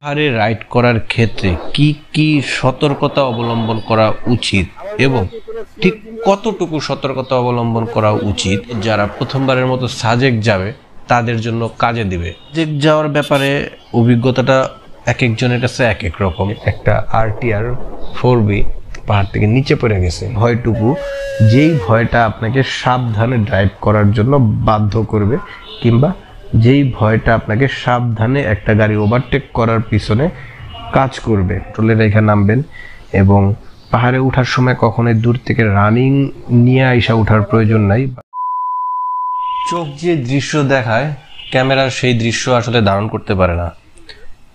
পাহাড়ে রাইড করার ক্ষেত্রে কি কি সতর্কতা অবলম্বন করা উচিত এবং ঠিক কতটুকু সতর্কতা অবলম্বন করা উচিত যারা প্রথমবারের মতো সাজেক যাবে তাদের জন্য কাজে দিবে। সাজেক যাওয়ার ব্যাপারে অভিজ্ঞতাটা এক একজনের কাছে এক এক রকম। একটা RTR 4B পাহাড় থেকে নিচে পড়ে গেছে, ভয়টুকু যেই ভয়টা আপনাকে সাবধানে ড্রাইভ করার জন্য বাধ্য করবে, কিংবা যেই ভয়টা আপনাকে সাবধানে একটা গাড়ি ওভারটেক করার পিছনে কাজ করবে। টোলে রেখে নামবেন এবং পাহাড়ে ওঠার সময় কখনোই দূর থেকে রানিং নিয়ে আইসা ওঠার প্রয়োজন নাই। চোখ যে দৃশ্য দেখায় ক্যামেরা সেই দৃশ্য আসলে ধারণ করতে পারে না।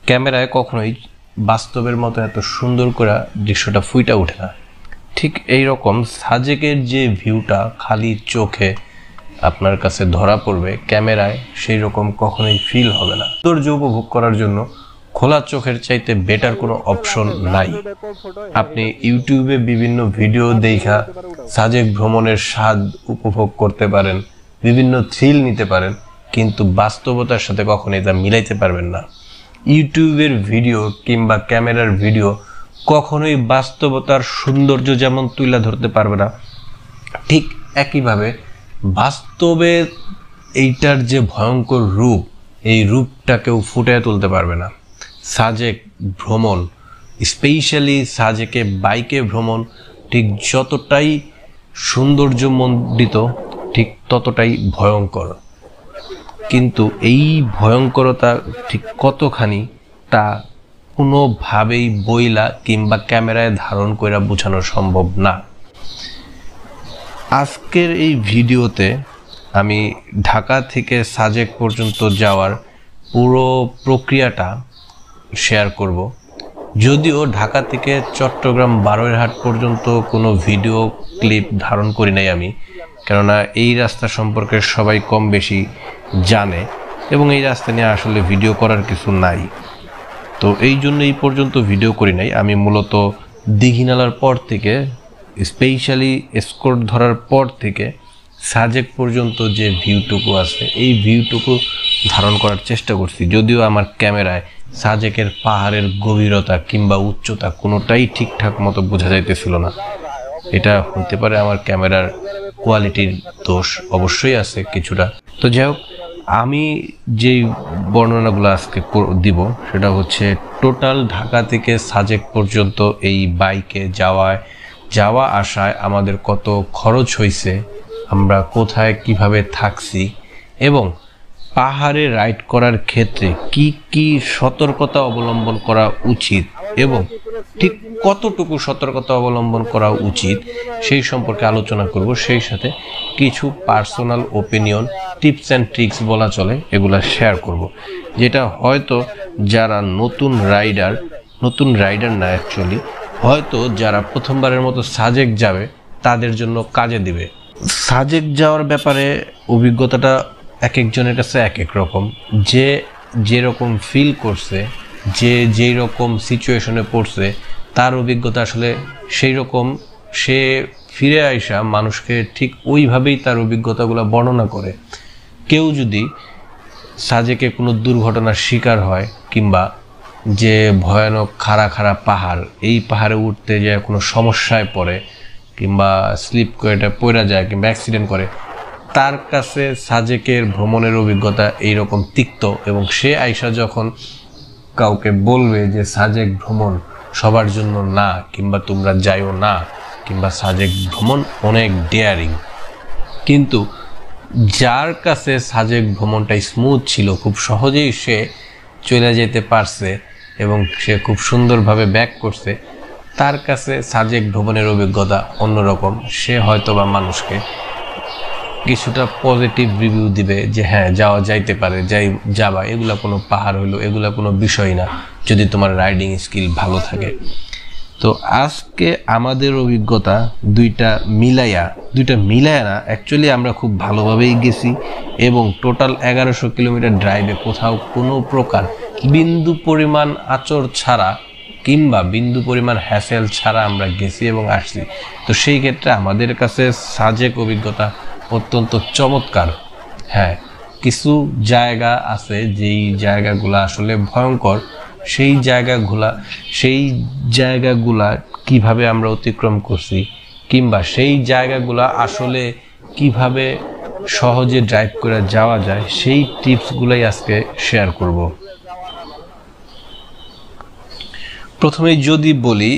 ক্যামেরায় কখনোই বাস্তবের মতো এত সুন্দর করে দৃশ্যটা ফুইটা ওঠে না। ঠিক এই রকম সাজেকের যে ভিউটা খালি চোখে আপনার কাছে ধরা পড়বে, ক্যামেরায় সেই রকম কখনোই ফিল হবে না। সৌন্দর্য উপভোগ করার জন্য খোলা চোখের চাইতে বেটার কোনো অপশন নাই। আপনি ইউটিউবে বিভিন্ন ভিডিও দেখা সাজেক ভ্রমণের স্বাদ উপভোগ করতে পারেন, বিভিন্ন থ্রিল নিতে পারেন, কিন্তু বাস্তবতার সাথে কখনোই তা মিলাইতে পারবেন না। ইউটিউবের ভিডিও কিংবা ক্যামেরার ভিডিও কখনোই বাস্তবতার সৌন্দর্য যেমন তুলে ধরতে পারবে না, ঠিক একইভাবে বাস্তবে এইটার যে ভয়ঙ্কর রূপ, এই রূপটাকেও ফুটিয়ে তুলতে পারবে না। সাজেক ভ্রমণ, স্পেশালি সাজেকে বাইকে ভ্রমণ, ঠিক যতটাই সৌন্দর্যমণ্ডিত ঠিক ততটাই ভয়ঙ্কর। কিন্তু এই ভয়ঙ্করতা ঠিক কতখানি তা কোনোভাবেই বইলা কিংবা ক্যামেরায় ধারণ করে বোঝানো সম্ভব না। আজকের এই ভিডিওতে আমি ঢাকা থেকে সাজেক পর্যন্ত যাওয়ার পুরো প্রক্রিয়াটা শেয়ার করব। যদিও ঢাকা থেকে চট্টগ্রাম বারোয়ারহাট পর্যন্ত কোনো ভিডিও ক্লিপ ধারণ করি নাই আমি, কেননা এই রাস্তা সম্পর্কে সবাই কম বেশি জানে এবং এই রাস্তা নিয়ে আসলে ভিডিও করার কিছু নাই, তো এই জন্য এই পর্যন্ত ভিডিও করি নাই। আমি মূলত দীঘিনালার পর থেকে, স্পেশালি এসকোর্ট ধরার পর থেকে সাজেক পর্যন্ত যে ভিউটুকু আছে এই ভিউটুকু ধারণ করার চেষ্টা করছি। যদিও আমার ক্যামেরায় সাজেকের পাহাড়ের গভীরতা কিংবা উচ্চতা কোনোটাই ঠিকঠাক মতো বোঝা যাইতেছিল না। এটা হতে পারে আমার ক্যামেরার কোয়ালিটির দোষ, অবশ্যই আছে কিছুটা। তো যাই হোক, আমি যেই বর্ণনাগুলো আজকে দিব সেটা হচ্ছে টোটাল ঢাকা থেকে সাজেক পর্যন্ত এই বাইকে যাওয়া আসায় আমাদের কত খরচ হয়েছে, আমরা কোথায় কিভাবে থাকছি এবং পাহাড়ে রাইড করার ক্ষেত্রে কি কি সতর্কতা অবলম্বন করা উচিত এবং ঠিক কতটুকু সতর্কতা অবলম্বন করা উচিত সেই সম্পর্কে আলোচনা করব। সেই সাথে কিছু personal opinion, tips and tricks বলা চলে, এগুলা শেয়ার করব, যেটা হয়তো যারা নতুন রাইডার না, অ্যাকচুয়ালি হয়তো যারা প্রথমবারের মতো সাজেক যাবে তাদের জন্য কাজে দিবে। সাজেক যাওয়ার ব্যাপারে অভিজ্ঞতাটা এক একজনের কাছে এক এক রকম। যে যেরকম ফিল করছে, যে যেই রকম সিচুয়েশনে পড়ছে, তার অভিজ্ঞতা আসলে সেই রকম। সে ফিরে আইসা মানুষকে ঠিক ওইভাবেই তার অভিজ্ঞতাগুলো বর্ণনা করে। কেউ যদি সাজেকে কোনো দুর্ঘটনার শিকার হয় কিংবা যে ভয়ানক খাড়া পাহাড়, এই পাহাড়ে উঠতে যে কোনো সমস্যায় পড়ে কিংবা স্লিপ করে পড়ে যায় কিংবা অ্যাক্সিডেন্ট করে, তার কাছে সাজেকের ভ্রমণের অভিজ্ঞতা এইরকম তিক্ত। এবং সে আইসা যখন কাউকে বলবে যে সাজেক ভ্রমণ সবার জন্য না, কিংবা তোমরা যাইও না, কিংবা সাজেক ভ্রমণ অনেক ডেয়ারিং, কিন্তু যার কাছে সাজেক ভ্রমণটা স্মুথ ছিল, খুব সহজেই সে চলে যেতে পারছে এবং সে খুব সুন্দরভাবে ব্যাক করছে, তার কাছে সাজেক ভ্রমণের অভিজ্ঞতা অন্যরকম। সে হয়তো বা মানুষকে কিছুটা পজিটিভ রিভিউ দিবে যে হ্যাঁ যাওয়া যাইতে পারে, যাবা, এগুলা কোনো পাহাড় হইলো, এগুলা কোনো বিষয় না যদি তোমার রাইডিং স্কিল ভালো থাকে। তো আজকে আমাদের অভিজ্ঞতা দুইটা মিলাইয়া না, অ্যাকচুয়ালি আমরা খুব ভালোভাবেই গেছি এবং টোটাল 1100 কিলোমিটার ড্রাইভে কোথাও কোনো প্রকার বিন্দু পরিমাণ আচর ছাড়া কিংবা বিন্দু পরিমাণ হ্যাসেল ছাড়া আমরা গেছি এবং আসছি। তো সেই ক্ষেত্রে আমাদের কাছে সাজেক অভিজ্ঞতা অত্যন্ত চমৎকার। হ্যাঁ, কিছু জায়গা আছে যেই জায়গাগুলো আসলে ভয়ঙ্কর, সেই জায়গাগুলা কিভাবে আমরা অতিক্রম করছি, কিংবা সেই জায়গাগুলা আসলে কিভাবে সহজে ড্রাইভ করে যাওয়া যায়, সেই টিপসগুলাই আজকে শেয়ার করব। প্রথমে যদি বলি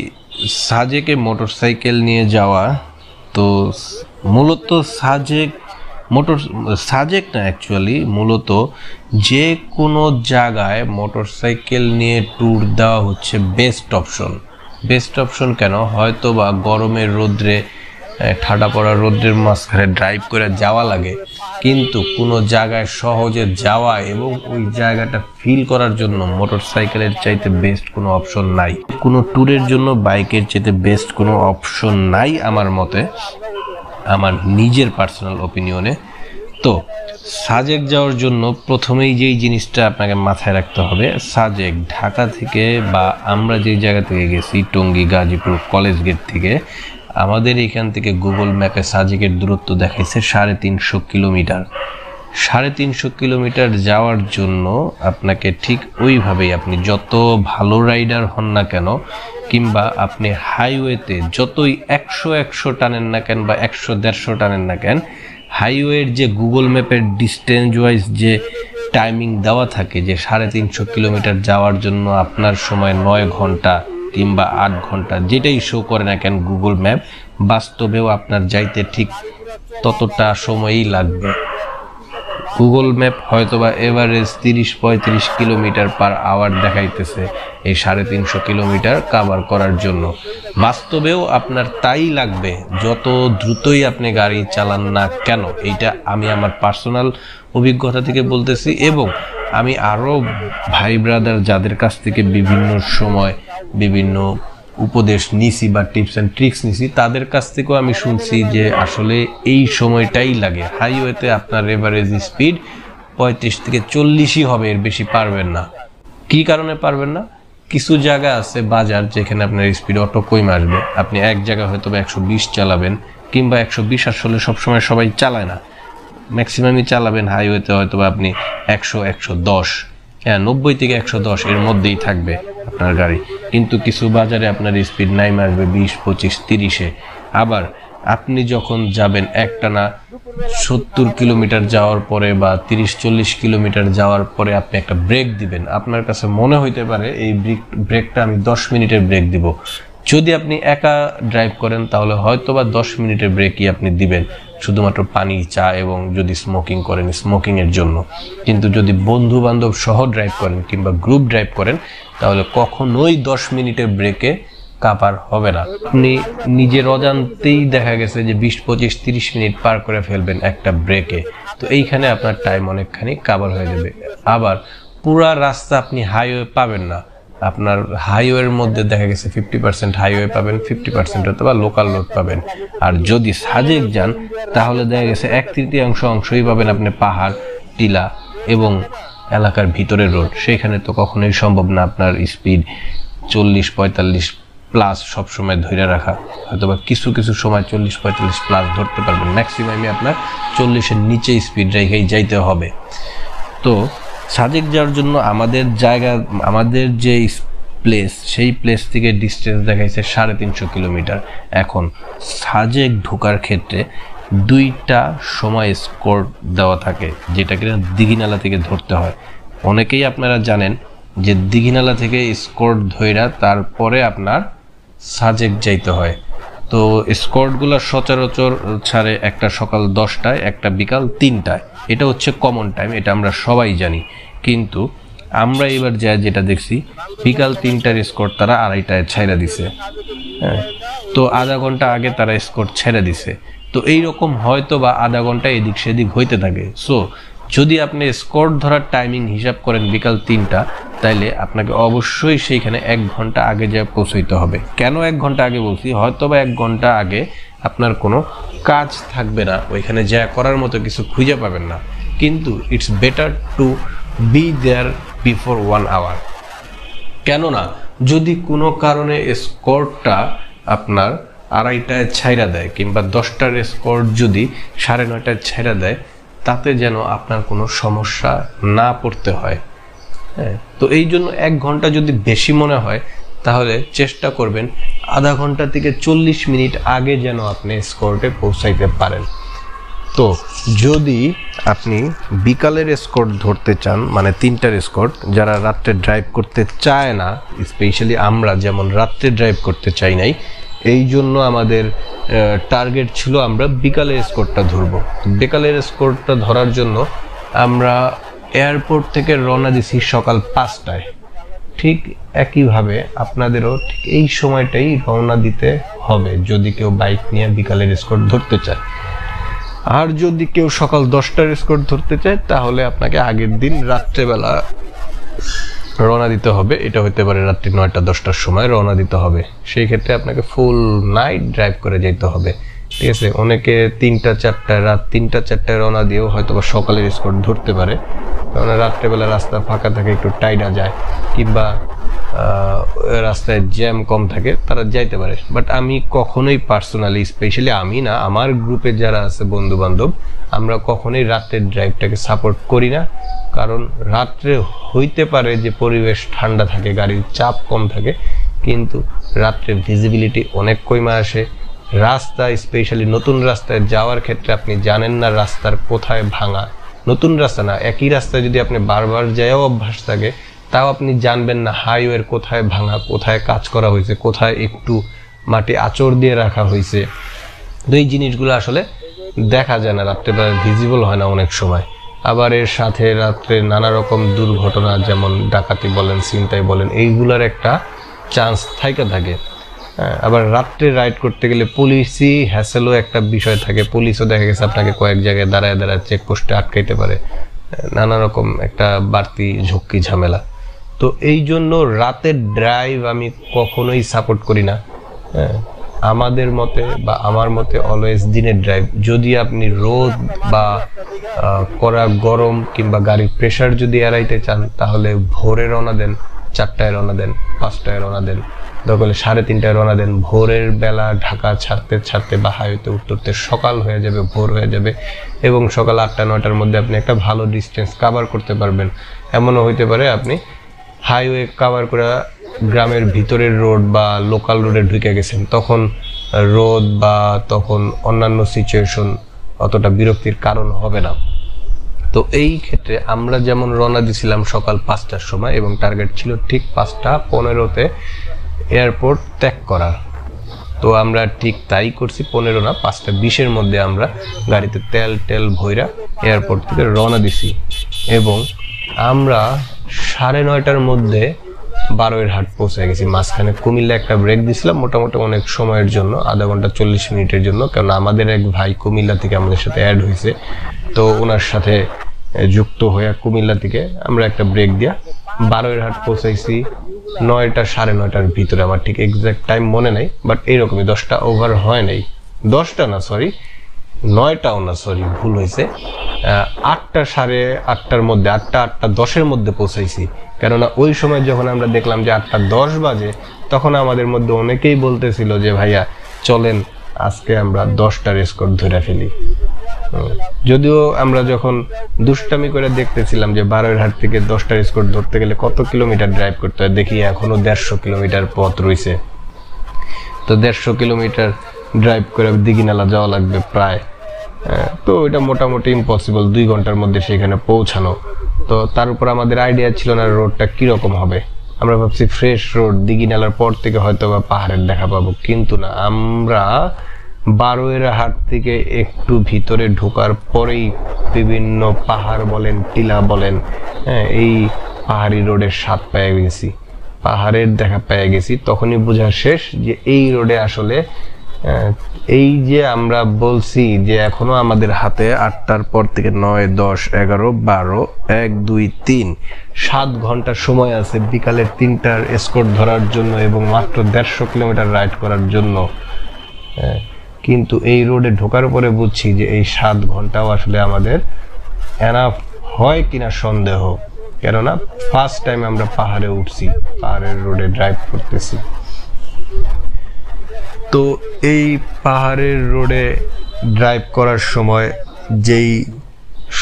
সাজেকে মোটরসাইকেল নিয়ে যাওয়া, তো মূলত সাজেক না, অ্যাকচুয়ালি মূলত যে কোনো জায়গায় মোটরসাইকেল নিয়ে ট্যুর দেওয়া হচ্ছে বেস্ট অপশন। কেন? হয়তো বা গরমের রোদ্রে, ঠাডা পড়া রোদ্রের মাঝখানে ড্রাইভ করে যাওয়া লাগে, কিন্তু কোনো জায়গায় সহজে যাওয়া এবং ওই জায়গাটা ফিল করার জন্য মোটরসাইকেলের চাইতে বেস্ট কোনো অপশন নাই। কোনো ট্যুরের জন্য বাইকের চাইতে বেস্ট কোনো অপশন নাই আমার মতে, আমার নিজের পার্সোনাল ওপিনিয়নে। তো সাজেক যাওয়ার জন্য প্রথমেই যেই জিনিসটা আপনাকে মাথায় রাখতে হবে, সাজেক ঢাকা থেকে বা আমরা যেই জায়গা থেকে গেছি টঙ্গী, গাজীপুর, কলেজ গেট থেকে, আমাদের এখান থেকে গুগল ম্যাপে সাজেকের দূরত্ব দেখাইছে 350 কিলোমিটার। 350 কিলোমিটার যাওয়ার জন্য আপনাকে ঠিক ওইভাবেই, আপনি যত ভালো রাইডার হন না কেন, কিংবা আপনি হাইওয়েতে যতই 100 টানেন না কেন বা 100-150 টানেন না কেন, হাইওয়ের যে গুগল ম্যাপের ডিস্টেন্স ওয়াইজ যে টাইমিং দেওয়া থাকে যে 350 কিলোমিটার যাওয়ার জন্য আপনার সময় 9 ঘন্টা কিংবা 8 ঘন্টা, যেটাই শো করে না কেন গুগল ম্যাপ, বাস্তবেও আপনার যাইতে ঠিক ততটা সময়ই লাগবে। গুগল ম্যাপ হয়তোবা এভারেজ 30-35 কিলোমিটার পার আওয়ার দেখাইতেছে এই 350 কিলোমিটার কাভার করার জন্য। বাস্তবেও আপনার তাই লাগবে যত দ্রুতই আপনি গাড়ি চালান না কেন। এইটা আমি আমার পার্সোনাল অভিজ্ঞতা থেকে বলতেছি, এবং আমি আরও ভাই ব্রাদার যাদের কাছ থেকে বিভিন্ন সময় বিভিন্ন উপদেশ নিছি বা টিপস অ্যান্ড ট্রিক্স নিছি, তাদের কাছ থেকেও আমি শুনছি যে আসলে এই সময়টাই লাগে। হাইওয়েতে আপনার এভারেজ স্পিড 35 থেকে 40ই হবে, এর বেশি পারবেন না। কি কারণে পারবেন না? কিছু জায়গা আছে বাজার যেখানে আপনার স্পিড অটো কমে আসবে, আপনি এক জায়গায় হয়তো 120 চালাবেন, কিংবা 120 আসলে সবসময় সবাই চালায় না, ম্যাক্সিমামই চালাবেন হাইওয়েতে হয়তো বা আপনি 100-110, 90 থেকে 110 এর মধ্যেই থাকবে আপনার গাড়ি। কিন্তু কিছু বাজারে আপনার স্পিড নাই মারবে 20-25-30-এ। আবার আপনি যখন যাবেন একটানা 70 কিলোমিটার যাওয়ার পরে বা 30-40 কিলোমিটার যাওয়ার পরে আপনি একটা ব্রেক দিবেন, আপনার কাছে মনে হইতে পারে এই ব্রেকটা আমি 10 মিনিটের ব্রেক দিব। যদি আপনি একা ড্রাইভ করেন তাহলে হয়তো বা 10 মিনিটের ব্রেকই আপনি দিবেন, শুধুমাত্র পানি, চা এবং যদি স্মোকিং করেন স্মোকিংয়ের জন্য। কিন্তু যদি বন্ধু বান্ধব সহ ড্রাইভ করেন কিংবা গ্রুপ ড্রাইভ করেন তাহলে কখনোই 10 মিনিটের ব্রেকে কাভার হবে না। আপনি নিজের অজান্তেই দেখা গেছে যে 20-25-30 মিনিট পার করে ফেলবেন একটা ব্রেকে, তো এইখানে আপনার টাইম অনেকখানি কাভার হয়ে যাবে। আবার পুরা রাস্তা আপনি হাইওয়ে পাবেন না, আপনার হাইওয়ের মধ্যে দেখা গেছে 50% হাইওয়ে পাবেন, 50% হয়তো বা লোকাল রোড পাবেন। আর যদি সাজেক যান তাহলে দেখা গেছে 1/3 অংশই পাবেন আপনি পাহাড়, টিলা এবং এলাকার ভিতরের রোড। সেখানে তো কখনোই সম্ভব না আপনার স্পিড 40-45 প্লাস সবসময় ধরে রাখা, হয়তো বা কিছু কিছু সময় 40-45 প্লাস ধরতে পারবেন, ম্যাক্সিমামই আপনার 40-এর নিচে স্পিড রেখেই যাইতে হবে। তো সাজেক যাওয়ার জন্য আমাদের যে প্লেস, সেই প্লেস থেকে ডিস্টেন্স দেখাইছে 350 কিলোমিটার। এখন সাজেক ঢোকার ক্ষেত্রে 2টা সময় স্কোর দেওয়া থাকে, যেটা কিনা দিঘিনালা থেকে ধরতে হয়। অনেকেই আপনারা জানেন যে দিঘিনালা থেকে স্কোর ধইরা তারপরে আপনার সাজেক যাইতে হয়। তো স্কোরগুলো সচরাচর ছাড়ে, একটা সকাল 10টায়, একটা বিকাল 3টায়। এটা হচ্ছে কমন টাইম, এটা আমরা সবাই জানি। কিন্তু আমরা এবার যেটা দেখছি, বিকাল 3টার স্কোর তারা 2:30টায় ছেড়ে দিছে। হ্যাঁ, তো আধা ঘন্টা আগে তারা স্কোর ছেড়ে দিছে। তো এইরকম হয়তো বা আধা ঘন্টা এদিক সেদিক হইতে থাকে। সো যদি আপনি স্কোর ধরার টাইমিং হিসাব করেন বিকাল 3টা, তাইলে আপনাকে অবশ্যই সেইখানে 1 ঘন্টা আগে যা পৌঁছাইতে হবে। কেন 1 ঘন্টা আগে বলছি? হয়তো বা 1 ঘন্টা আগে আপনার কোনো কাজ থাকবে না, ওইখানে যা করার মতো কিছু খুঁজে পাবেন না, কিন্তু it's better to be there before 1 hour. কেননা যদি কোনো কারণে স্কোরটা আপনার 2:30টায় ছাইরা দেয় কিংবা 10টার স্কোর যদি 9:30টায় ছাইরা দেয়, তাতে যেন আপনার কোনো সমস্যা না পড়তে হয়। হ্যাঁ, তো এই জন্য 1 ঘন্টা যদি বেশি মনে হয় তাহলে চেষ্টা করবেন আধা ঘন্টা থেকে 40 মিনিট আগে যেন আপনি এসকর্টে পৌঁছাইতে পারেন। তো যদি আপনি বিকালের এসকর্ট ধরতে চান, মানে 3টার এসকর্ট, যারা রাত্রে ড্রাইভ করতে চায় না, স্পেশালি আমরা যেমন রাত্রে ড্রাইভ করতে চাই নাই, এই জন্য আমাদের টার্গেট ছিল আমরা বিকালের এসকর্টটা ধরবো। বিকালের এসকর্টটা ধরার জন্য আমরা এয়ারপোর্ট থেকে রওনা দিছি সকাল 5টায়। ঠিক একইভাবে আপনাদেরও ঠিক এই সময়টাই রওনা দিতে হবে যদি কেউ বাইক নিয়ে বিকালের এসকর্ট ধরতে চায়। আর যদি কেউ সকাল 10টার এসকর্ট ধরতে চায় তাহলে আপনাকে আগের দিন রাত্রেবেলা রওনা দিতে হবে। এটা হতে পারে রাত্রি 9টা-10টার সময় রওনা দিতে হবে। সেই ক্ষেত্রে আপনাকে ফুল নাইট ড্রাইভ করে যেতে হবে, ঠিক আছে। অনেকে 3টা-4টায়, রাত 3টা-4টায় রওনা দিয়েও হয়তো বা সকালের এসকর্ট ধরতে পারে, কারণ রাত্রেবেলা রাস্তা ফাঁকা থাকে, একটু টাইডা যায়, কিংবা রাস্তায় জ্যাম কম থাকে, তারা যাইতে পারে। বাট আমি কখনোই পার্সোনালি, স্পেশালি আমি না, আমার গ্রুপে যারা আছে বন্ধু বান্ধব, আমরা কখনোই রাতের ড্রাইভটাকে সাপোর্ট করি না। কারণ রাত্রে হইতে পারে যে পরিবেশ ঠান্ডা থাকে, গাড়ির চাপ কম থাকে, কিন্তু রাত্রে ভিজিবিলিটি অনেক কমে আসে। রাস্তা, স্পেশালি নতুন রাস্তায় যাওয়ার ক্ষেত্রে আপনি জানেন না রাস্তার কোথায় ভাঙা। নতুন রাস্তা না, একই রাস্তায় যদি আপনি বারবার যাওয়াও অভ্যাস থাকে, তাও আপনি জানবেন না হাইওয়ের কোথায় ভাঙা, কোথায় কাজ করা হয়েছে, কোথায় একটু মাটি আঁচড় দিয়ে রাখা হয়েছে। তো এই জিনিসগুলো আসলে দেখা যায় না, রাত্রেবেলা ভিজিবল হয় না অনেক সময়। আবার এর সাথে রাত্রে নানা রকম দুর্ঘটনা, যেমন ডাকাতি বলেন, ছিনতাই বলেন, এইগুলোর একটা চান্স থাকে। আবার রাত্রে রাইড করতে গেলে পুলিশই হ্যাসেলও একটা বিষয় থাকে। পুলিশও দেখা গেছে আপনাকে কয়েক জায়গায় দাঁড়ায় চেকপোস্টে আটকাইতে পারে, নানা রকম একটা বাড়তি ঝক্কি ঝামেলা। তো এই জন্য রাতের ড্রাইভ আমি কখনোই সাপোর্ট করি না। আমাদের মতে বা আমার মতে অলওয়েজ দিনের ড্রাইভ। যদি আপনি রোদ বা কড়া গরম কিংবা গাড়ির প্রেশার যদি এড়াইতে চান, তাহলে ভোরে রওনা দেন, 4টায় রওনা দেন, 5টায় রওনা দেন, দরকার 3:30টায় রওনা দেন। ভোরের বেলা ঢাকা ছাড়তে বা হাইওয়েতে উঠতে সকাল হয়ে যাবে, ভোর হয়ে যাবে, এবং সকাল 8টা-9টার মধ্যে আপনি একটা ভালো ডিস্টেন্স কাভার করতে পারবেন। এমনও হইতে পারে আপনি হাইওয়ে কাভার করে গ্রামের ভিতরের রোড বা লোকাল রোডে ঢুকে গেছেন, তখন রোদ বা তখন অন্যান্য সিচুয়েশন অতটা বিরক্তির কারণ হবে না। তো এই ক্ষেত্রে আমরা যেমন রওনা দিয়েছিলাম সকাল 5টার সময়, এবং টার্গেট ছিল ঠিক 5টা-15তে এয়ারপোর্ট ত্যাগ করার। তো আমরা ঠিক তাই করছি, 15 না 5টা-20-এর মধ্যে আমরা গাড়িতে তেল ভইরা এয়ারপোর্ট থেকে রওনা দিছি, এবং আমরা 9:30টার মধ্যে বারোয়ারহাট পৌঁছে গেছি। মাঝখানে কুমিল্লা একটা ব্রেক দিছিলাম মোটামুটি অনেক সময়ের জন্য, আধা ঘন্টা 40 মিনিটের জন্য, কারণ আমাদের এক ভাই কুমিল্লা থেকে আমাদের সাথে অ্যাড হয়েছে। তো ওনার সাথে যুক্ত হয়ে কুমিল্লা থেকে আমরা একটা ব্রেক দিয়া বারোয়ারহাট পৌঁছাইছি 9টা 9:30টার ভিতরে। আমার ঠিক এক্সাক্ট টাইম মনে নাই, বাট এইরকমই 10টা ওভার হয় নাই, 10টা না সরি 9টাও না, সরি ভুল হয়েছে, 8টা 8:30টার মধ্যে, 8টা-8:10-এর মধ্যে পৌঁছাইছি। কেননা ওই সময় যখন আমরা দেখলাম যে 8টা 10 বাজে, তখন আমাদের মধ্যে অনেকেই বলতেছিল যে ভাইয়া চলেন আজকে আমরা 10টার এসকর্ট ধরে ফেলি। যদিও আমরা যখন দুষ্টামি করে দেখতেছিলাম যে বারোয়ারহাট থেকে 10টার এসকর্ট ধরতে গেলে কত কিলোমিটার ড্রাইভ করতে হয়, দেখি এখনো 150 কিলোমিটার পথ রয়েছে। তো 150 কিলোমিটার ড্রাইভ করে দিঘিনালা যাওয়া লাগবে প্রায়। তো এটা মোটামুটি ইম্পসিবল 2 ঘন্টার মধ্যে সেখানে পৌঁছানো। তো তার উপর আমাদের আইডিয়া ছিল না রোডটা কিরকম হবে। আমরা ভাবছি ফ্রেশ রোড, দিঘিনালার পর থেকে হয়তো বা পাহাড়ের দেখা পাবো, কিন্তু না, আমরা বারোয়ারহাট থেকে একটু ভিতরে ঢোকার পরেই বিভিন্ন পাহাড় বলেন, টিলা বলেন, এই পাহাড়ি রোডের স্বাদ পেয়ে গেছি, পাহাড়ের দেখা পেয়ে গেছি। তখনই বোঝা শেষ যে এই রোডে আসলে এই যে আমরা বলছি যে এখনো আমাদের হাতে 8টার পর থেকে 9, 10, 11, 12, 1, 2, 3 7 ঘন্টা সময় আছে বিকালের 3টার এসকর্ট ধরার জন্য এবং মাত্র 150 কিলোমিটার রাইড করার জন্য। কিন্তু এই রোডে ঢোকার পরে বুঝছি যে এই 7 ঘন্টাও আসলে আমাদের এনাফ হয় কিনা সন্দেহ। কেননা ফার্স্ট টাইম আমরা পাহাড়ে উঠছি, পাহাড়ের রোডে ড্রাইভ করতেছি। তো এই পাহাড়ের রোডে ড্রাইভ করার সময় যেই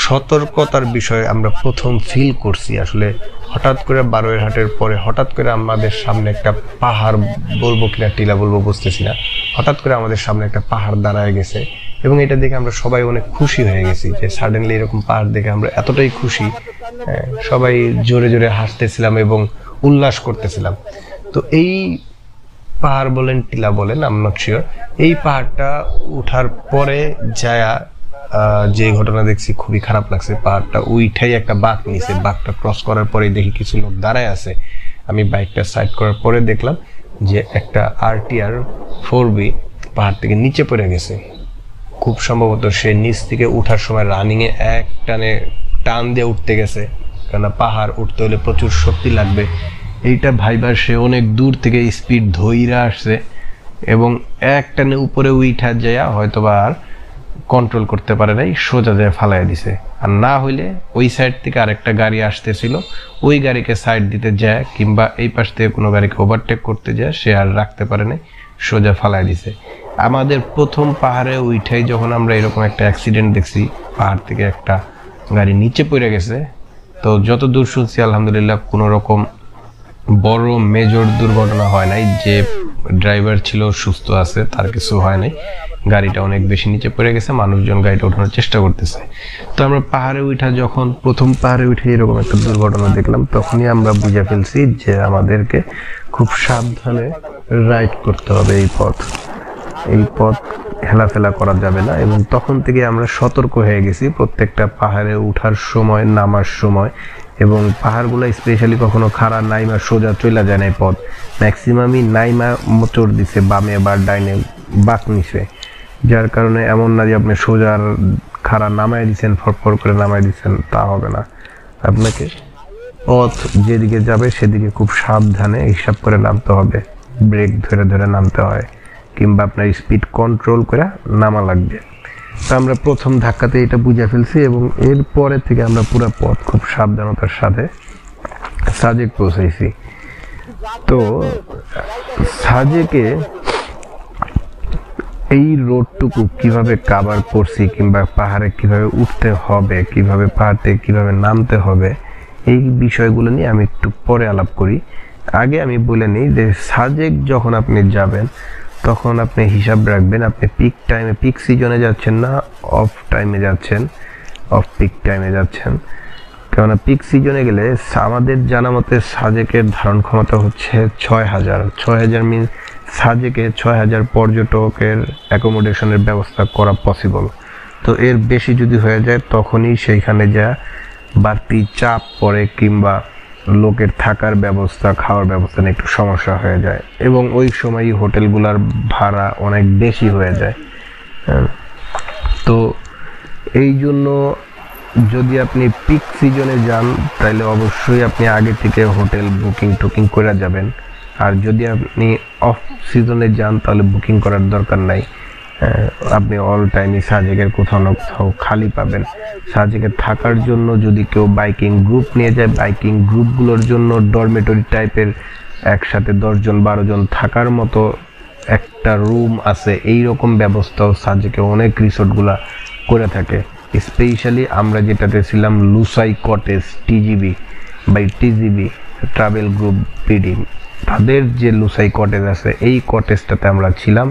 সতর্কতার বিষয়ে আমরা প্রথম ফিল করছি আসলে হঠাৎ করে বারোয়ারহাটের পরে হঠাৎ করে আমাদের সামনে একটা পাহাড় বলবো কিনা টিলা বলবো বুঝতেছি না, হঠাৎ করে আমাদের সামনে একটা পাহাড় দাঁড়ায় গেছে এবং এটা দেখে আমরা সবাই অনেক খুশি হয়ে গেছি যে সাডেনলি এরকম পাহাড় দেখে আমরা এতটাই খুশি, সবাই জোরে জোরে হাসতেছিলাম এবং উল্লাস করতেছিলাম। তো এই পাহাড় বলেন টিলা বলেন আই এম নট শিওর, এই পাহাড়টা উঠার পরে যায়া যে ঘটনা দেখছি খুবই খারাপ লাগছে। পাহাড়টা উইঠাই একটা বাঘ নিছে, বাঘটা ক্রস করার পরে দেখি কিছু লোক দাঁড়ায় আছে। আমি বাইকটা সাইড করার পরে দেখলাম যে একটা RTR 4B পাহাড় থেকে নিচে পড়ে গেছে। খুব সম্ভবত সে নিচ থেকে উঠার সময় রানিংয়ে এক টান দিয়ে উঠতে গেছে, কেননা পাহাড় উঠতে হলে প্রচুর শক্তি লাগবে। এইটা ভাইবার সে অনেক দূর থেকে স্পিড ধইরা আসছে এবং এক টানে উপরে উইঠা যায় হয়তোবা আর কন্ট্রোল করতে পারে নাই, সোজা যায় ফালাই দিছে। আর না হইলে ওই সাইড থেকে আরেকটা গাড়ি আসতেছিল, ওই গাড়িকে সাইড দিতে যায় কিংবা এই পাশ থেকে কোনো গাড়িকে ওভারটেক করতে যায়, সে আর রাখতে পারে নাই, সোজা ফালাই দিছে। আমাদের প্রথম পাহাড়ে উইঠাই যখন আমরা এরকম একটা অ্যাক্সিডেন্ট দেখছি, পাহাড় থেকে একটা গাড়ি নিচে পড়ে গেছে, তো যত দূর শুনছি আলহামদুলিল্লাহ কোনো রকম বড় মেজর দুর্ঘটনা হয় নাই। যে ড্রাইভার ছিল সুস্থ আছে, তার কিছু হয় নাই, গাড়িটা অনেক বেশি নিচে পড়ে গেছে, মানুষজন গাড়িটা ওঠানোর চেষ্টা করতেছে। তো আমরা পাহাড়ে উঠা যখন প্রথম পাহাড়ে উঠে এরকম একটা দুর্ঘটনা দেখলাম, তখনই আমরা বুঝে ফেলছি যে আমাদেরকে খুব সাবধানে রাইড করতে হবে এই পথ হেলাফেলা করা যাবে না। এবং তখন থেকে আমরা সতর্ক হয়ে গেছি প্রত্যেকটা পাহাড়ে উঠার সময়, নামার সময়। এবং পাহাড়গুলো স্পেশালি কখনো খাড়া নাইমা সোজা চলে যায় না, এই পথ ম্যাক্সিমামই নাইমা মোচড় দিছে বামে বা ডাইনে বাঁক নিছে, যার কারণে এমন না যে আপনি সোজা খাড়া নামাই দিচ্ছেন, ফরফর করে নামাই দিচ্ছেন, তা হবে না। আপনাকে পথ যেদিকে যাবে সেদিকে খুব সাবধানে হিসাব করে নামতে হবে, ব্রেক ধরে ধরে নামতে হয় কিংবা আপনার স্পিড কন্ট্রোল করে নামা লাগবে। তো আমরা প্রথম ধাক্কাতে এটা বুঝে ফেলছি এবং এরপরে থেকে আমরা পুরো পথ খুব সাবধানতার সাথে সাজেক পৌঁছাইছি। তো সাজেকে এই রোডটুকু কিভাবে কাভার করছি কিংবা পাহাড়ে কিভাবে উঠতে হবে, কিভাবে পাহাড়ে কিভাবে নামতে হবে, এই বিষয়গুলো নিয়ে আমি একটু পরে আলাপ করি। আগে আমি বলে নিই যে সাজেক যখন আপনি যাবেন তখন আপনি হিসাব রাখবেন আপনি পিক টাইমে, পিক সিজনে যাচ্ছেন না অফ টাইমে যাচ্ছেন, অফ পিক টাইমে যাচ্ছেন। কেননা পিক সিজনে গেলে আমাদের জানা মতে সাজেকের ধারণ ক্ষমতা হচ্ছে ৬,০০০ মিনস সাজেকে ৬,০০০ পর্যটকের অ্যাকোমোডেশনের ব্যবস্থা করা পসিবল। তো এর বেশি যদি হয়ে যায় তখনই সেইখানে যা বাড়তি চাপ পড়ে কিংবা লোকের থাকার ব্যবস্থা, খাওয়ার ব্যবস্থা নিয়ে একটু সমস্যা হয়ে যায় এবং ওই সময়ই হোটেলগুলোর ভাড়া অনেক বেশি হয়ে যায়। তো এই জন্য যদি আপনি পিক সিজনে যান তাহলে অবশ্যই আপনি আগে থেকে হোটেল বুকিং করে যাবেন। আর যদি আপনি অফ সিজনে যান তাহলে বুকিং করার দরকার নাই, আপনি অল টাইমই সাজেকের কোথাও না কোথাও খালি পাবেন। সাজেকে থাকার জন্য যদি কেউ বাইকিং গ্রুপ নিয়ে যায়, বাইকিং গ্রুপগুলোর জন্য ডরমেটরি টাইপের একসাথে 10 জন 12 জন থাকার মতো একটা রুম আছে, এই রকম ব্যবস্থাও সাজেকে অনেক রিসোর্টগুলা করে থাকে। স্পেশালি আমরা যেটাতে ছিলাম Lushai cottage TGB travel group BD, তাদের যে লুসাই কটেজ আছে এই কটেজটাতে আমরা ছিলাম।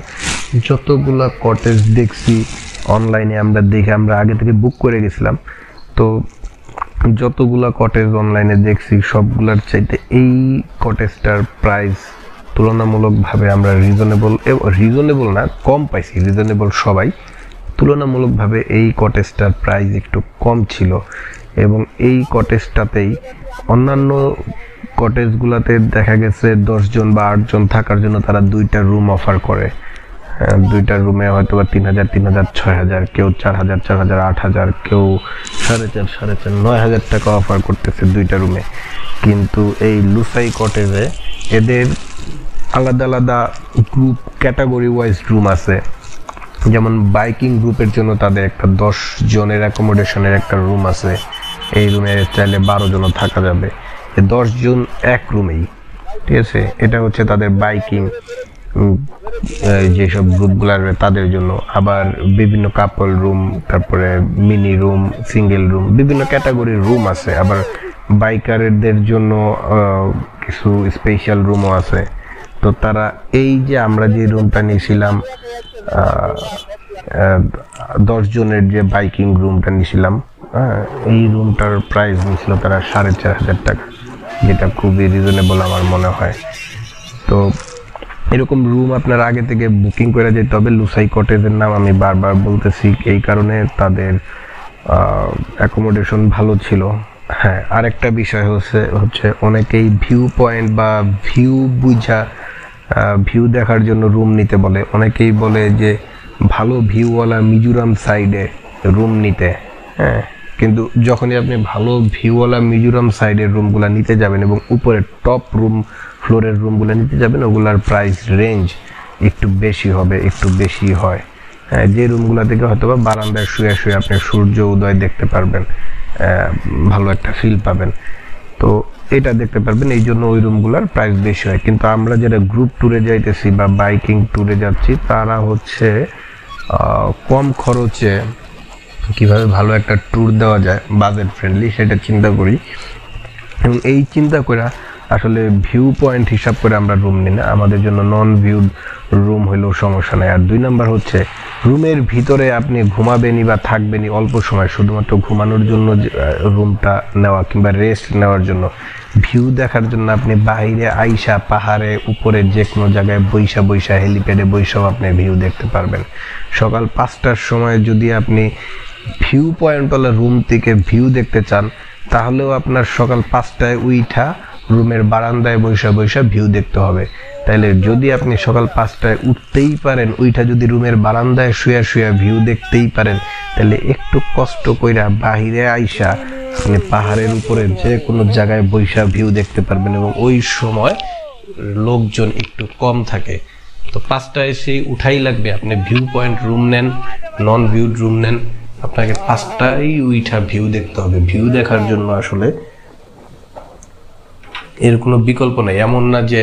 যতগুলা কটেজ দেখছি অনলাইনে আমরা দেখে আমরা আগে থেকে বুক করে গেছিলাম, তো যতগুলা কটেজ অনলাইনে দেখছি সবগুলার চাইতে এই কটেজটার প্রাইস তুলনামূলকভাবে আমরা রিজনেবল না কম পাইছি, রিজনেবল সবাই, তুলনামূলকভাবে এই কটেজটার প্রাইস একটু কম ছিল। এবং এই কটেজটাতেই অন্যান্য কটেজগুলোতে দেখা গেছে 10 জন বা 8 জন থাকার জন্য তারা 2টা রুম অফার করে, 2টা রুমে হয়তো বা 3,000, 6,000, কেউ 4,000, 8,000, কেউ 4,500, 9,000 টাকা অফার করতেছে 2টা রুমে। কিন্তু এই লুসাই কটেজে এদের আলাদা আলাদা গ্রুপ ক্যাটাগরি ওয়াইজ রুম আছে। যেমন বাইকিং গ্রুপের জন্য তাদের একটা 10 জনের অ্যাকোমোডেশনের একটা রুম আছে, এই রুমে চাইলে 12 জনও থাকা যাবে, 10 জন এক রুমেই, ঠিক আছে। এটা হচ্ছে তাদের বাইকিং যেসব গ্রুপগুলো আসবে তাদের জন্য, আবার বিভিন্ন কাপল রুম, তারপরে মিনি রুম, সিঙ্গেল রুম, বিভিন্ন ক্যাটাগরির রুম আছে। আবার বাইকারদের জন্য কিছু স্পেশাল রুমও আছে। তো তারা এই যে আমরা যে রুমটা নিয়েছিলাম 10 জনের যে বাইকিং রুমটা নিয়েছিলাম, এই রুমটার প্রাইস নিয়েছিল তারা 4,500 টাকা, যেটা খুবই রিজনেবল আমার মনে হয়। তো এরকম রুম আপনার আগে থেকে বুকিং করে যেতে হবে। লুসাই কটেজের নাম আমি বারবার বলতেছি এই কারণে, তাদের অ্যাকোমোডেশন ভালো ছিল। হ্যাঁ, আরেকটা বিষয় হচ্ছে অনেকেই ভিউ পয়েন্ট বা ভিউ দেখার জন্য রুম নিতে বলে। অনেকেই বলে যে ভালো ভিউওয়ালা মিজোরাম সাইডে রুম নিতে। হ্যাঁ, কিন্তু যখনই আপনি ভালো ভিউওয়ালা মিজোরাম সাইডের রুমগুলো নিতে যাবেন এবং উপরে টপ ফ্লোরের রুমগুলো নিতে যাবেন, ওগুলার প্রাইস রেঞ্জ একটু বেশি হবে, একটু বেশি হয়। হ্যাঁ, যে রুমগুলো থেকে হয়তো বা বারান্দায় শুয়ে শুয়ে আপনি সূর্য উদয় দেখতে পারবেন, ভালো একটা ফিল পাবেন, তো এটা দেখতে পারবেন, এই জন্য ওই রুমগুলোর প্রাইস বেশি হয়। কিন্তু আমরা যারা গ্রুপ ট্যুরে যাইতেছি বা বাইকিং ট্যুরে যাচ্ছি, তারা হচ্ছে কম খরচে কিভাবে ভালো একটা ট্যুর দেওয়া যায় বাজেট ফ্রেন্ডলি, সেটা চিন্তা করি। এবং এই চিন্তা করে আসলে ভিউ পয়েন্ট হিসাব করে আমরা রুম নিই না, আমাদের জন্য নন ভিউড রুম হইলেও সমস্যা নেই। আর 2 নাম্বার হচ্ছে রুমের ভিতরে আপনি ঘুমাবেনই বা থাকবেনই অল্প সময়, শুধুমাত্র ঘুমানোর জন্য রুমটা নেওয়া কিংবা রেস্ট নেওয়ার জন্য। ভিউ দেখার জন্য আপনি বাইরে আইসা পাহাড়ে উপরে যে কোনো জায়গায় বৈশা হেলিপ্যাডে বৈশাও আপনি ভিউ দেখতে পারবেন। সকাল 5টার সময় যদি আপনি ভিউ পয়েন্টওয়ালা রুম থেকে ভিউ দেখতে চান, তাহলেও আপনার সকাল 5টায় উইঠা রুমের বারান্দায় বৈশা ভিউ দেখতে হবে। তাইলে যদি আপনি সকাল 5টায় উঠতেই পারেন, উইঠা যদি রুমের বারান্দায় শুয়া ভিউ দেখতেই পারেন, তাহলে একটু কষ্ট কইরা বাহিরে আইসা আপনি পাহাড়ের উপরে যে কোনো জায়গায় বৈশা ভিউ দেখতে পারবেন। এবং ওই সময় লোকজন একটু কম থাকে। তো 5টায় সেই উঠাই লাগবে, আপনি ভিউ পয়েন্ট রুম নেন, নন ভিউড রুম নেন, আপনাকে 5টায় উইঠা ভিউ দেখতে হবে। ভিউ দেখার জন্য আসলে এর কোনো বিকল্প নেই। এমন না যে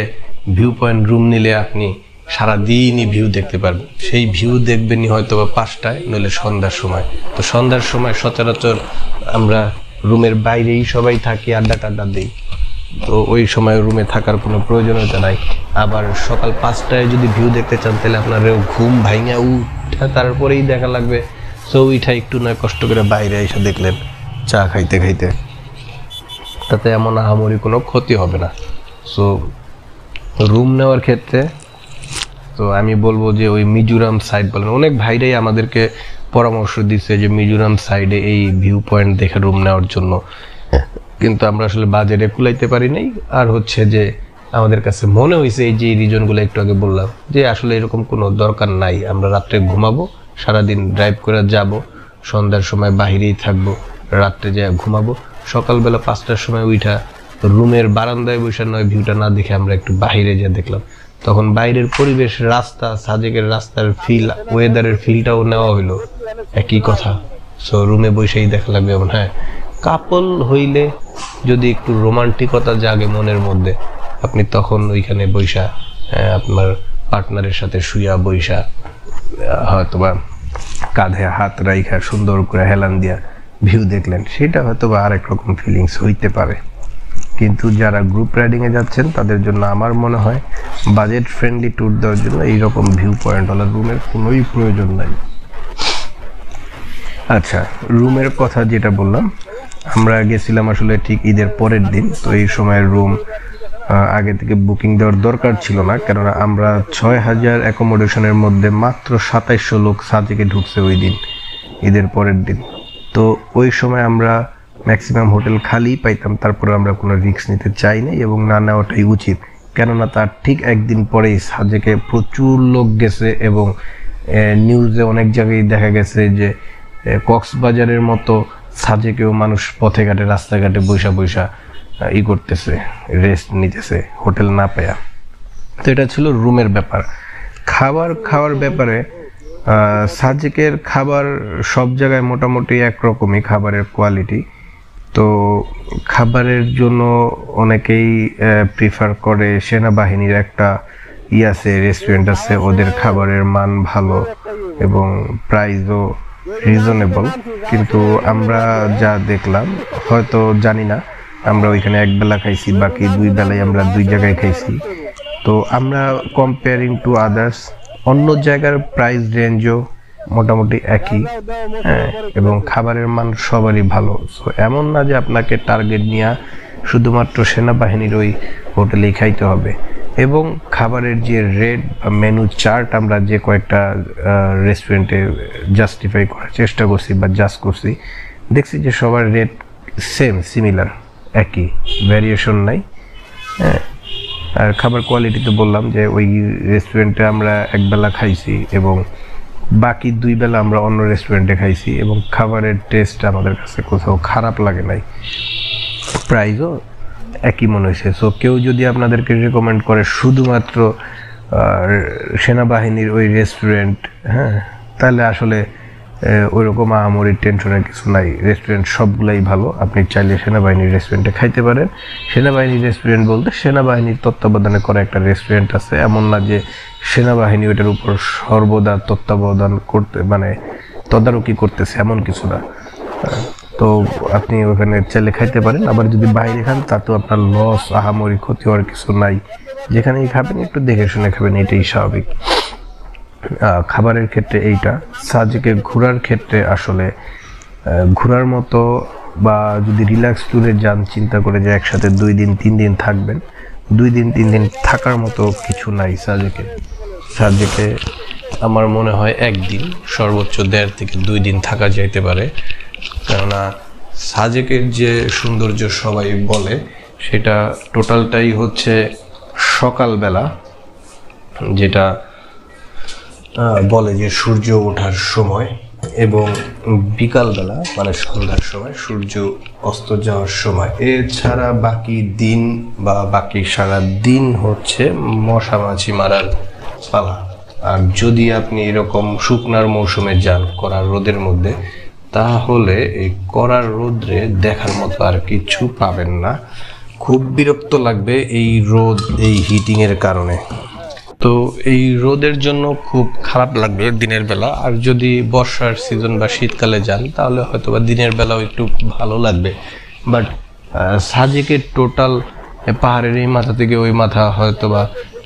ভিউ পয়েন্ট রুম নিলে আপনি সারাদিনই ভিউ দেখতে পারবেন। সেই ভিউ দেখবেনই হয়তো বা 5টায়, নইলে সন্ধ্যার সময়। তো সন্ধ্যার সময় সচরাচর আমরা রুমের বাইরেই সবাই থাকি, আড্ডা দিই, তো ওই সময় রুমে থাকার কোনো প্রয়োজনীয়তা নাই। আবার সকাল 5টায় যদি ভিউ দেখতে চান, তাহলে আপনার ঘুম ভাঙা উঠা তারপরেই দেখা লাগবে। সো উঠা একটু নয় কষ্ট করে বাইরে এসে দেখলেন চা খাইতে, তাতে এমন আহামরি কোনো ক্ষতি হবে না। সো রুম নেওয়ার ক্ষেত্রে তো আমি বলবো যে ওই মিজোরাম সাইড বলেন, অনেক ভাইরাই আমাদেরকে পরামর্শ দিচ্ছে যে মিজোরাম সাইডে এই ভিউ পয়েন্ট দেখে রুম নেওয়ার জন্য, কিন্তু আমরা আসলে বাজেটে কুলাইতে পারি নাই। আর হচ্ছে যে আমাদের কাছে মনে হয়েছে এই যে রিজনগুলো একটু আগে বললাম, যে আসলে এরকম কোনো দরকার নাই। আমরা রাত্রে ঘুমাবো, সারাদিন ড্রাইভ করে যাব, সন্ধ্যার সময় বাহিরেই থাকবো, রাত্রে যায় ঘুমাবো, সকালবেলা 5টার সময় উঠা রুমের বারান্দায় বসে নয় ভিউটা না দেখে আমরা একটু বাহিরে যা দেখলাম, তখন বাইরের পরিবেশ, রাস্তা, সাজেকের রাস্তার ফিল, ওয়েদারের ফিলটাও নেওয়া হইলো, একই কথা। সো রুমে বসেই দেখা লাগবে। এবং হ্যাঁ, কাপল হইলে যদি একটু রোমান্টিকতা জাগে মনের মধ্যে, আপনি তখন ওইখানে বৈশা আপনার পার্টনারের সাথে শুয়া বৈশা হয়তোবা কাঁধে হাত রাইখা সুন্দর করে হেলান দিয়া ভিউ দেখলেন, সেটা হয়তোবা আরেক রকম ফিলিংস হইতে পারে। কিন্তু যারা গ্রুপ রাইডিংয়ে যাচ্ছেন তাদের জন্য আমার মনে হয় বাজেট ফ্রেন্ডলি ট্যুর দেওয়ার জন্য এইরকম ভিউ পয়েন্টওয়ালা রুমের কোনোই প্রয়োজন নাই। আচ্ছা, রুমের কথা যেটা বললাম, আমরা গেছিলাম আসলে ঠিক ঈদের পরের দিন। তো এই সময়ের রুম আগে থেকে বুকিং দেওয়ার দরকার ছিল না, কেননা আমরা 6,000 অ্যাকোমোডেশনের মধ্যে মাত্র 2700 লোক সাজেকে ঢুকছে ওই দিন, ঈদের পরের দিন। তো ওই সময় আমরা ম্যাক্সিমাম হোটেল খালি পাইতাম, তারপরে আমরা কোনো রিস্ক নিতে চাই নাই এবং না নেওয়াটাই উচিত। কেননা তার ঠিক একদিন পরেই সাজেকে প্রচুর লোক গেছে এবং নিউজে অনেক জায়গায় দেখা গেছে যে কক্সবাজারের মতো সাজেকেও মানুষ পথে ঘাটে রাস্তাঘাটে বৈশা করতেছে, রেস্ট নিতেছে হোটেল না পেয়া। তো এটা ছিল রুমের ব্যাপার। খাওয়ার ব্যাপারে সাজেকের খাবার সব জায়গায় মোটামুটি একরকমই খাবারের কোয়ালিটি। তো খাবারের জন্য অনেকেই প্রিফার করে সেনাবাহিনীর একটা আছে, রেস্টুরেন্ট আছে, ওদের খাবারের মান ভালো এবং প্রাইসও রিজনেবল। কিন্তু আমরা যা দেখলাম, হয়তো জানি না, আমরা ওইখানে এক বেলা খাইছি, বাকি 2 বেলায় আমরা 2 জায়গায় খাইছি। তো আমরা কম্পেয়ারিং টু আদার্স অন্য জায়গার প্রাইস রেঞ্জও মোটামুটি একই, হ্যাঁ, এবং খাবারের মান সবারই ভালো। সো এমন না যে আপনাকে টার্গেট নিয়ে শুধুমাত্র সেনাবাহিনীর ওই হোটেলেই খাইতে হবে। এবং খাবারের যে রেট বা মেনু চার্ট আমরা যে কয়েকটা রেস্টুরেন্টে জাস্টিফাই করার চেষ্টা করছি বা জাজ করছি, দেখছি যে সবার রেট সেম, সিমিলার, একই, ভ্যারিয়েশন নাই। হ্যাঁ, আর খাবার কোয়ালিটি তো বললাম যে ওই রেস্টুরেন্টে আমরা এক বেলা খাইছি এবং বাকি 2 বেলা আমরা অন্য রেস্টুরেন্টে খাইছি এবং খাবারের টেস্ট আমাদের কাছে কোথাও খারাপ লাগে নাই, প্রাইসও একই মনে হয়েছে। সো কেউ যদি আপনাদেরকে রেকমেন্ড করে শুধুমাত্র সেনাবাহিনীর ওই রেস্টুরেন্ট, হ্যাঁ, তাহলে আসলে ওইরকম আহামরি টেনশনের কিছু নাই। রেস্টুরেন্ট সবগুলাই ভালো, আপনি চাইলে সেনাবাহিনীর রেস্টুরেন্টে খাইতে পারেন। সেনাবাহিনীর রেস্টুরেন্ট বলতে সেনাবাহিনীর তত্ত্বাবধানে করা একটা রেস্টুরেন্ট আছে, এমন না যে সেনাবাহিনী ওইটার উপর সর্বদা তত্ত্বাবধান করতে, মানে তদারকি করতেছে, এমন কিছু না। তো আপনি ওখানে চাইলে খাইতে পারেন। আবার যদি বাইরে খান তাতেও আপনার লস, আহামরি ক্ষতি হওয়ার কিছু নাই। যেখানেই খাবেন একটু দেখে শুনে খাবেন, এটাই স্বাভাবিক। খাবারের ক্ষেত্রে এইটা। সাজেকে ঘোরার ক্ষেত্রে আসলে ঘোরার মতো, বা যদি রিল্যাক্স ট্যুরে যান চিন্তা করে যে একসাথে 2 দিন 3 দিন থাকবেন, 2 দিন 3 দিন থাকার মতো কিছু নাই সাজেকে। সাজেকে আমার মনে হয় 1 দিন, সর্বোচ্চ 1.5 থেকে 2 দিন থাকা যাইতে পারে। কেননা সাজেকের যে সৌন্দর্য সবাই বলে, সেটা টোটালটাই হচ্ছে সকালবেলা, যেটা বলে যে সূর্য ওঠার সময়, এবং বিকালবেলা মানে সন্ধ্যার সময় সূর্য অস্ত যাওয়ার সময়। এছাড়া বাকি দিন বা বাকি সারা দিন হচ্ছে মশা মাছি মারার পালা। আর যদি আপনি এরকম শুকনার মৌসুমে যান কড়া রোদের মধ্যে, তাহলে এই কড়া রোদ্রে দেখার মতো আর কিছু পাবেন না। খুব বিরক্ত লাগবে এই রোদ, এই হিটিংয়ের কারণে। তো এই রোদের জন্য খুব খারাপ লাগবে দিনের বেলা। আর যদি বর্ষার সিজন বা শীতকালে যান তাহলে হয়তো বা দিনের বেলাও একটু ভালো লাগবে। বাট সাজেকের টোটাল পাহাড়ের এই মাথা থেকে ওই মাথা হয়তো বা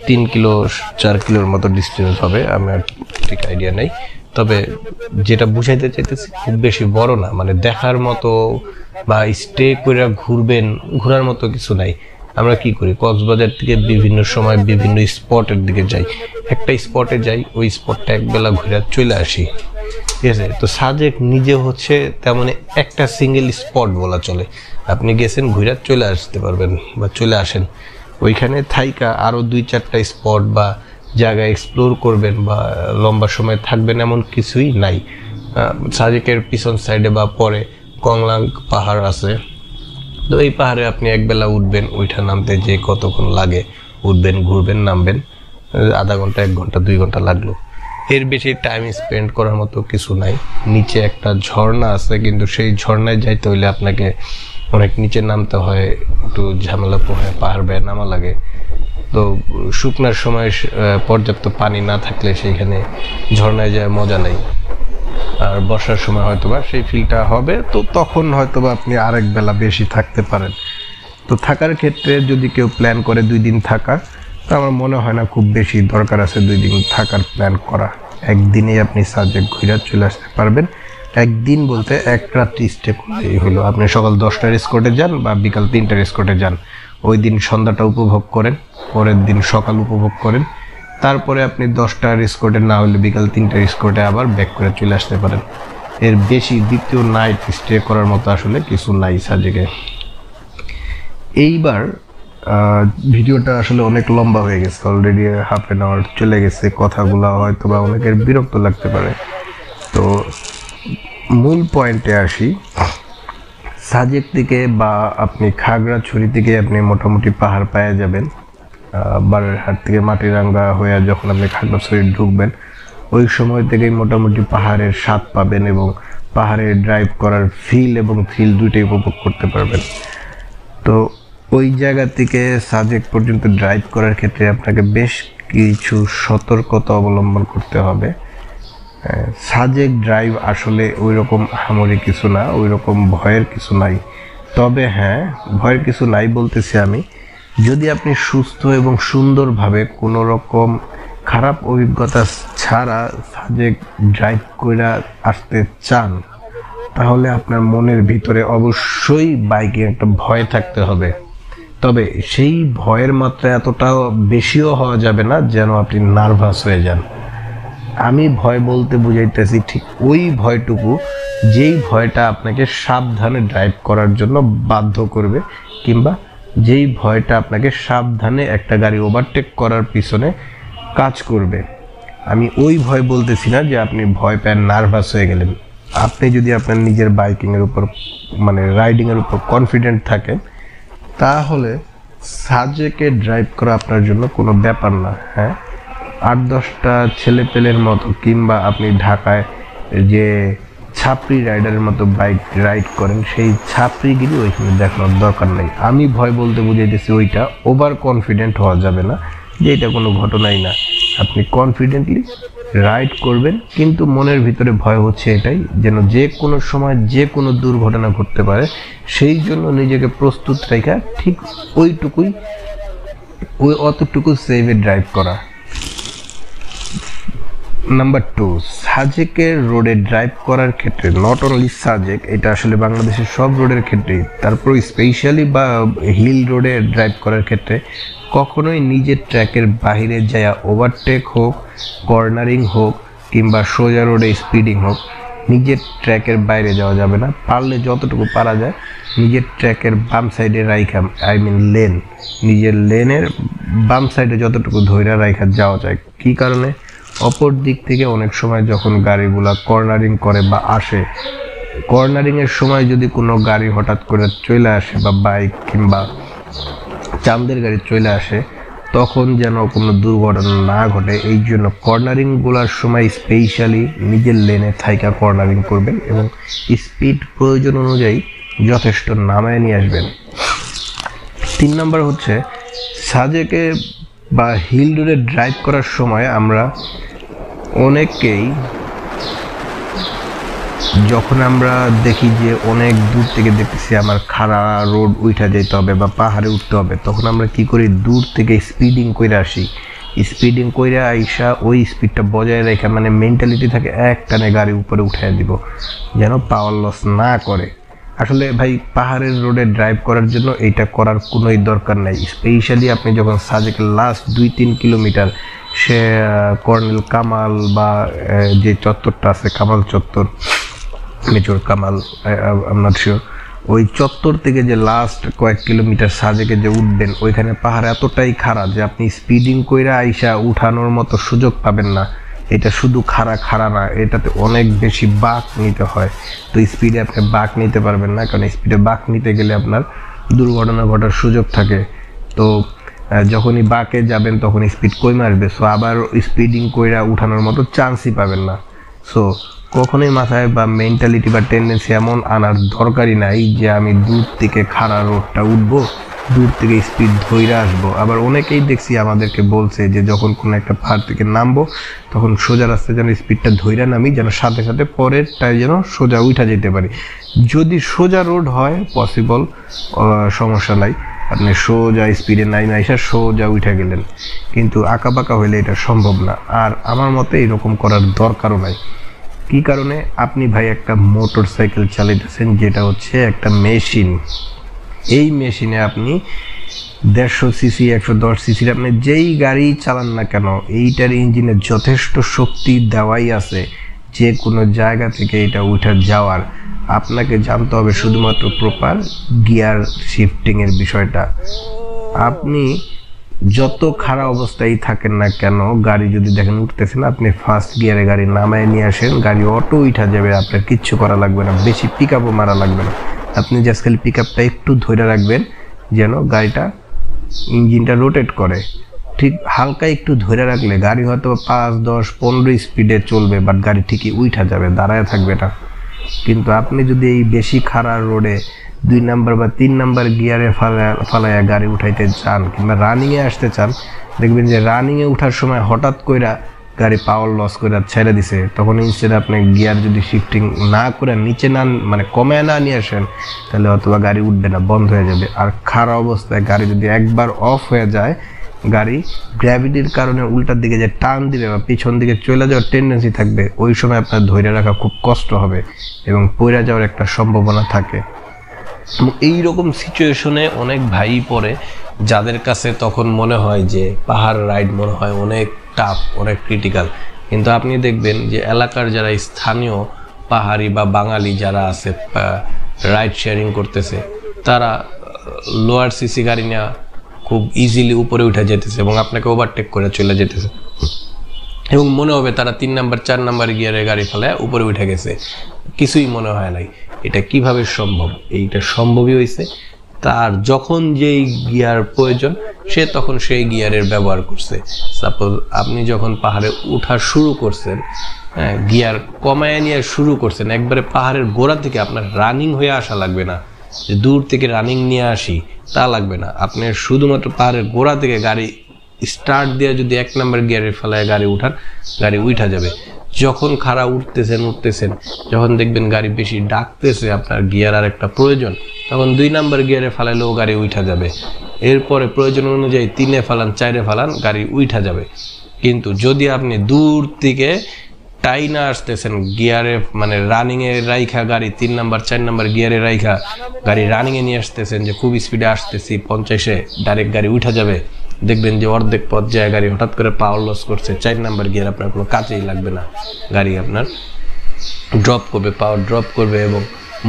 3 কিলো 4 কিলোর মতো ডিস্টেন্স হবে, আমার ঠিক আইডিয়া নেই। তবে যেটা বুঝাইতে চাইতেছি, খুব বেশি বড় না, মানে দেখার মতো বা স্টে করে ঘুরবেন, ঘোরার মতো কিছু নাই। আমরা কি করি, কক্সবাজার থেকে বিভিন্ন সময় বিভিন্ন স্পটের দিকে যাই, একটা স্পটে যাই, ওই স্পটটা একবেলা ঘুরে চলে আসি, ঠিক আছে। তো সাজেক নিজে হচ্ছে তেমন একটা সিঙ্গেল স্পট বলা চলে। আপনি গেছেন, ঘুরে চলে আসতে পারবেন বা চলে আসেন। ওইখানে থাইকা আরও 2-4টা স্পট বা জায়গা এক্সপ্লোর করবেন বা লম্বা সময় থাকবেন, এমন কিছুই নাই। সাজেকের পিছন সাইডে বা পরে কংলাং পাহাড় আছে। তো এই পাহাড়ে আপনি একবেলা উঠবেন, ওইটা নামতে যে কতক্ষণ লাগে, উঠবেন, ঘুরবেন, নামবেন, আধা ঘন্টা 1 ঘন্টা 2 ঘন্টা লাগলো। এর বেশি টাইম স্পেন্ড করার মতো কিছু নাই। নিচে একটা ঝর্ণা আছে, কিন্তু সেই ঝর্ণায় যাইতে হইলে আপনাকে অনেক নিচে নামতে হয়, একটু ঝামেলা পোহায়, পাহাড় বেয়ে নামা লাগে। তো শুকনার সময় পর্যাপ্ত পানি না থাকলে সেইখানে ঝর্ণায় যায় মজা নাই। আর বর্ষার সময় হয়তোবা সেই ফিলটা হবে, তো তখন হয়তোবা আপনি আরেক বেলা বেশি থাকতে পারেন। তো থাকার ক্ষেত্রে যদি কেউ প্ল্যান করে 2 দিন থাকা, তো আমার মনে হয় না খুব বেশি দরকার আছে 2 দিন থাকার প্ল্যান করা। একদিনেই আপনি সাজেক ঘুরে চলে আসতে পারবেন। একদিন বলতে 1 রাত্রি স্টে করলেই হলো। আপনি সকাল 10টার স্কটে যান বা বিকাল 3টার স্কটে যান, ওই দিন সন্ধ্যাটা উপভোগ করেন, পরের দিন সকাল উপভোগ করেন, তারপরে আপনি 10টার স্কটে না হলে বিকাল 3টার স্কটে আবার ব্যাক করে চলে আসতে পারেন। এর বেশি দ্বিতীয় নাইট স্টে করার মতো আসলে কিছু নাই সাজেকে। এইবার ভিডিওটা আসলে অনেক লম্বা হয়ে গেছে, অলরেডি হাফ অ্যান আওয়ার চলে গেছে। কথাগুলো হয়তো বা অনেকের বিরক্ত লাগতে পারে। তো মূল পয়েন্টে আসি। সাজেক থেকে বা আপনি খাগড়াছড়ি থেকে আপনি মোটামুটি পাহাড় পাওয়া যাবেন। বারোয়ারহাট থেকে মাটিরাঙ্গা হয়ে যখন আপনি খাগড়াছড়ি ঢুকবেন, ওই সময় থেকেই মোটামুটি পাহাড়ের স্বাদ পাবেন এবং পাহাড়ে ড্রাইভ করার ফিল এবং থ্রিল দুইটাই উপভোগ করতে পারবেন। তো ওই জায়গা থেকে সাজেক পর্যন্ত ড্রাইভ করার ক্ষেত্রে আপনাকে বেশ কিছু সতর্কতা অবলম্বন করতে হবে। সাজেক ড্রাইভ আসলে ওই রকম আহামরি কিছু না, ওই রকম ভয়ের কিছু নাই। তবে হ্যাঁ, ভয়ের কিছু নাই বলতেছি আমি, যদি আপনি সুস্থ এবং সুন্দরভাবে কোনো রকম খারাপ অভিজ্ঞতা ছাড়া সাজেক ড্রাইভ করে আসতে চান, তাহলে আপনার মনের ভিতরে অবশ্যই বাইকে একটা ভয় থাকতে হবে। তবে সেই ভয়ের মাত্রা এতটাও বেশিও হওয়া যাবে না যেন আপনি নার্ভাস হয়ে যান। আমি ভয় বলতে বুঝাইতেছি ঠিক ওই ভয়টুকু যেই ভয়টা আপনাকে সাবধানে ড্রাইভ করার জন্য বাধ্য করবে, কিংবা যেই ভয়টা আপনাকে সাবধানে একটা গাড়ি ওভারটেক করার পিছনে কাজ করবে। আমি ওই ভয় বলতেছি না যে আপনি ভয় পেয়ে নার্ভাস হয়ে গেলেন। আপনি যদি আপনার নিজের বাইকিংয়ের উপর মানে রাইডিংয়ের উপর কনফিডেন্ট থাকেন, তাহলে সাজেকে ড্রাইভ করা আপনার জন্য কোনো ব্যাপার না। হ্যাঁ, 8-10টা ছেলেপেলের মতো কিংবা আপনি ঢাকায় যে ছাপড়ি রাইডারের মতো বাইক রাইড করেন, সেই ছাপড়িগিরি ওইখানে দেখানোর দরকার নেই। আমি ভয় বলতে বুঝাইতেছি ওইটা ওভার কনফিডেন্ট হওয়া যাবে না যে এটা কোনো ঘটনাই না। আপনি কনফিডেন্টলি রাইড করবেন, কিন্তু মনের ভিতরে ভয় হচ্ছে এটাই যেন যে কোনো সময় যে কোনো দুর্ঘটনা ঘটতে পারে, সেই জন্য নিজেকে প্রস্তুত রেখে ঠিক অতটুকু সেভে ড্রাইভ করা। নাম্বার 2, সাজেকের রোডে ড্রাইভ করার ক্ষেত্রে, নট অনলি সাজেক, এটা আসলে বাংলাদেশের সব রোডের ক্ষেত্রেই, তারপর স্পেশালি বা হিল রোডে ড্রাইভ করার ক্ষেত্রে কখনোই নিজের ট্র্যাকের বাইরে যায় ওভারটেক হোক, কর্নারিং হোক কিংবা সোজা রোডে স্পিডিং হোক, নিজের ট্র্যাকের বাইরে যাওয়া যাবে না। পারলে যতটুকু পারা যায় নিজের ট্র্যাকের বাম সাইডে রাইখা, লেন, নিজের লেনের বাম সাইডে যতটুকু ধৈর্য রাইখা যাওয়া যায়। কী কারণে? অপর দিক থেকে অনেক সময় যখন গাড়িগুলা কর্নারিং করে বা আসে, কর্নারিংয়ের সময় যদি কোনো গাড়ি হঠাৎ করে চলে আসে বা বাইক কিংবা চাঁদের গাড়ি চলে আসে, তখন যেন কোনো দুর্ঘটনা না ঘটে, এই জন্য কর্নারিংগুলোর সময় স্পেশালি নিজের লেনে থাইকা কর্নারিং করবেন এবং স্পিড প্রয়োজন অনুযায়ী যথেষ্ট নামায় নিয়ে আসবেন। 3 নম্বর হচ্ছে, সাজেকে বা হিল রোডে ড্রাইভ করার সময় আমরা অনেকেই যখন আমরা দেখি যে অনেক দূর থেকে দেখতেছি আমার খাড়া রোড উঠা যেতে হবে বা পাহাড়ে উঠতে হবে, তখন আমরা কি করি, দূর থেকে স্পিডিং করে আসি। স্পিডিং করে আইসা ওই স্পিডটা বজায় রেখে মেন্টালিটি থাকে এক টানে গাড়ি উপরে উঠাই দিব যেন পাওয়ার লস না করে। আসলে ভাই, পাহাড়ের রোডে ড্রাইভ করার জন্য এইটা করার কোনোই দরকার নাই। স্পেশালি আপনি যখন সাজেকের লাস্ট 2-3 কিলোমিটার সে কর্নেল কামাল বা যে চত্বরটা আছে কামাল চত্বর, major Kamal, I am not sure, ওই চত্বর থেকে যে লাস্ট কয়েক কিলোমিটার সাজেকে যে উঠবেন, ওইখানে পাহাড় এতটাই খাড়া যে আপনি স্পিডিং কইরা আইসা উঠানোর মতো সুযোগ পাবেন না। এটা শুধু খাড়া না, এটাতে অনেক বেশি বাঁক নিতে হয়। তো স্পিডে আপনি বাঁক নিতে পারবেন না, কারণ স্পিডে বাঁক নিতে গেলে আপনার দুর্ঘটনা ঘটার সুযোগ থাকে। তো যখনই বাঁকে যাবেন তখন স্পিড কমে আসবে, সো আবার স্পিডিং কইরা উঠানোর মতো চান্সই পাবেন না। সো কখনোই মাথায় বা মেন্টালিটি বা টেন্ডেন্সি এমন আনার দরকারই নাই যে আমি দূর থেকে খাড়া রোডটা উঠবো, দূর থেকে স্পিড ধইরা আসবো। আবার অনেকেই দেখছি আমাদেরকে বলছে যে যখন কোনো একটা পাহাড় থেকে নামবো তখন সোজা রাস্তায় যেন স্পিডটা ধইরা নামি, যেন সাথে সাথে পরেরটায় যেন সোজা উঠা যেতে পারি। যদি সোজা রোড হয় পসিবল, সমস্যা নাই, আপনি সোজা স্পিডে নাইমে আইসা সোজা উঠা গেলেন, কিন্তু আঁকা বাঁকা হইলে এটা সম্ভব না। আর আমার মতে এরকম করার দরকারও নাই। কি কারণে? আপনি ভাই একটা মোটর সাইকেল চালাইতেছেন, যেটা হচ্ছে একটা মেশিন। এই মেশিনে আপনি 150 সিসি 110 সিসির আপনি যেই গাড়ি চালান না কেন, এইটার ইঞ্জিনে যথেষ্ট শক্তি দেওয়াই আছে যে কোনো জায়গা থেকে এটা উঠে যাওয়ার। আপনাকে জানতে হবে শুধুমাত্র প্রপার গিয়ার শিফটিংয়ের বিষয়টা। আপনি যত খারাপ অবস্থায় থাকেন না কেন, গাড়ি যদি দেখেন উঠতেছেন, আপনি ফার্স্ট গিয়ারে গাড়ি নামায় নিয়ে আসেন, গাড়ি অটো উঠা যাবে, আপনার কিচ্ছু করা লাগবে না, বেশি পিক আপও মারা লাগবে না। আপনি জাস্ট খালি পিক আপটা একটু ধরে রাখবেন যেন গাড়িটা ইঞ্জিনটা রোটেট করে। ঠিক হালকা একটু ধরে রাখলে গাড়ি হয়তো 5, 10, 15 স্পিডে চলবে, বাট গাড়ি ঠিকই উঠা যাবে, দাঁড়ায় থাকবে না। কিন্তু আপনি যদি এই বেশি খারাপ রোডে 2 নাম্বার বা 3 নাম্বার গিয়ারে ফালাইয়া গাড়ি উঠাইতে চান কিংবা রানিংয়ে আসতে চান, দেখবেন যে রানিংয়ে ওঠার সময় হঠাৎ কইরা গাড়ি পাওয়ার লস করে ছেড়ে দিছে, তখন ইনস্টেড আপনি গিয়ার যদি শিফটিং না করে নিচে না মানে কমে না নিয়ে আসেন, তাহলে অথবা গাড়ি উঠবে না, বন্ধ হয়ে যাবে। আর খারাপ অবস্থায় গাড়ি যদি একবার অফ হয়ে যায়, গাড়ি গ্র্যাভিটির কারণে উল্টার দিকে যে টান দিবে বা পিছন দিকে চলে যাওয়ার টেন্ডেন্সি থাকবে, ওই সময় আপনার ধরে রাখা খুব কষ্ট হবে এবং পড়ে যাওয়ার একটা সম্ভাবনা থাকে। এইরকম সিচুয়েশনে অনেক ভাই পড়ে, যাদের কাছে তখন মনে হয় যে পাহাড় রাইড মনে হয় অনেক টাফ, অনেক ক্রিটিক্যাল। কিন্তু আপনি দেখবেন যে এলাকার যারা স্থানীয় পাহাড়ি বা বাঙালি যারা আছে রাইড শেয়ারিং করতেছে, তারা লোয়ার সিসি গাড়ি নেওয়া খুব ইজিলি উপরে উঠে যেতেছে এবং আপনাকে ওভারটেক করে চলে যেতেছে এবং মনে হবে তারা 3 নাম্বার 4 নাম্বার গিয়ারে গাড়ি ফেলে উপরে উঠে গেছে, কিছুই মনে হয় নাই। এটা কিভাবে সম্ভব? এইটা সম্ভবই হয়েছে তার যখন যেই গিয়ার প্রয়োজন সে তখন সেই গিয়ারের ব্যবহার করছে। সাপোজ আপনি যখন পাহাড়ে ওঠা শুরু করছেন, গিয়ার কমায় নিয়ে শুরু করছেন, একবারে পাহাড়ের গোড়া থেকে আপনার রানিং হয়ে আসা লাগবে না, যে দূর থেকে রানিং নিয়ে আসি তা লাগবে না। আপনি শুধুমাত্র পাহাড়ের গোড়া থেকে গাড়ি স্টার্ট দিয়ে যদি 1 নাম্বার গিয়ারে ফেলায় গাড়ি উঠান, গাড়ি উঠা যাবে। যখন খাড়া উঠতেছেন, যখন দেখবেন গাড়ি বেশি ডাকতেছে, আপনার গিয়ার আর একটা প্রয়োজন, তখন 2 নাম্বার গিয়ারে ফেলাইলেও গাড়ি উঠা যাবে। এরপরে প্রয়োজন অনুযায়ী 3-এ ফেলান, 4-এ ফেলান, গাড়ি উঠা যাবে। কিন্তু যদি আপনি দূর থেকে টাইনা আসতেছেন গিয়ারে, মানে রানিংয়ে রাইখা গাড়ি 3 নাম্বার 4 নাম্বার গিয়ারে রাইখা গাড়ি রানিংয়ে নিয়ে আসতেছেন, যে খুব স্পিডে আসতেছি 50-এ ডাইরেক্ট গাড়ি উঠা যাবে, দেখবেন যে অর্ধেক পথ যায় গাড়ি হঠাৎ করে পাওয়ার লস করছে, 4 নাম্বার গিয়ার আপনার কোনো কাজেই লাগবে না, গাড়ি আপনার ড্রপ করবে, পাওয়ার ড্রপ করবে এবং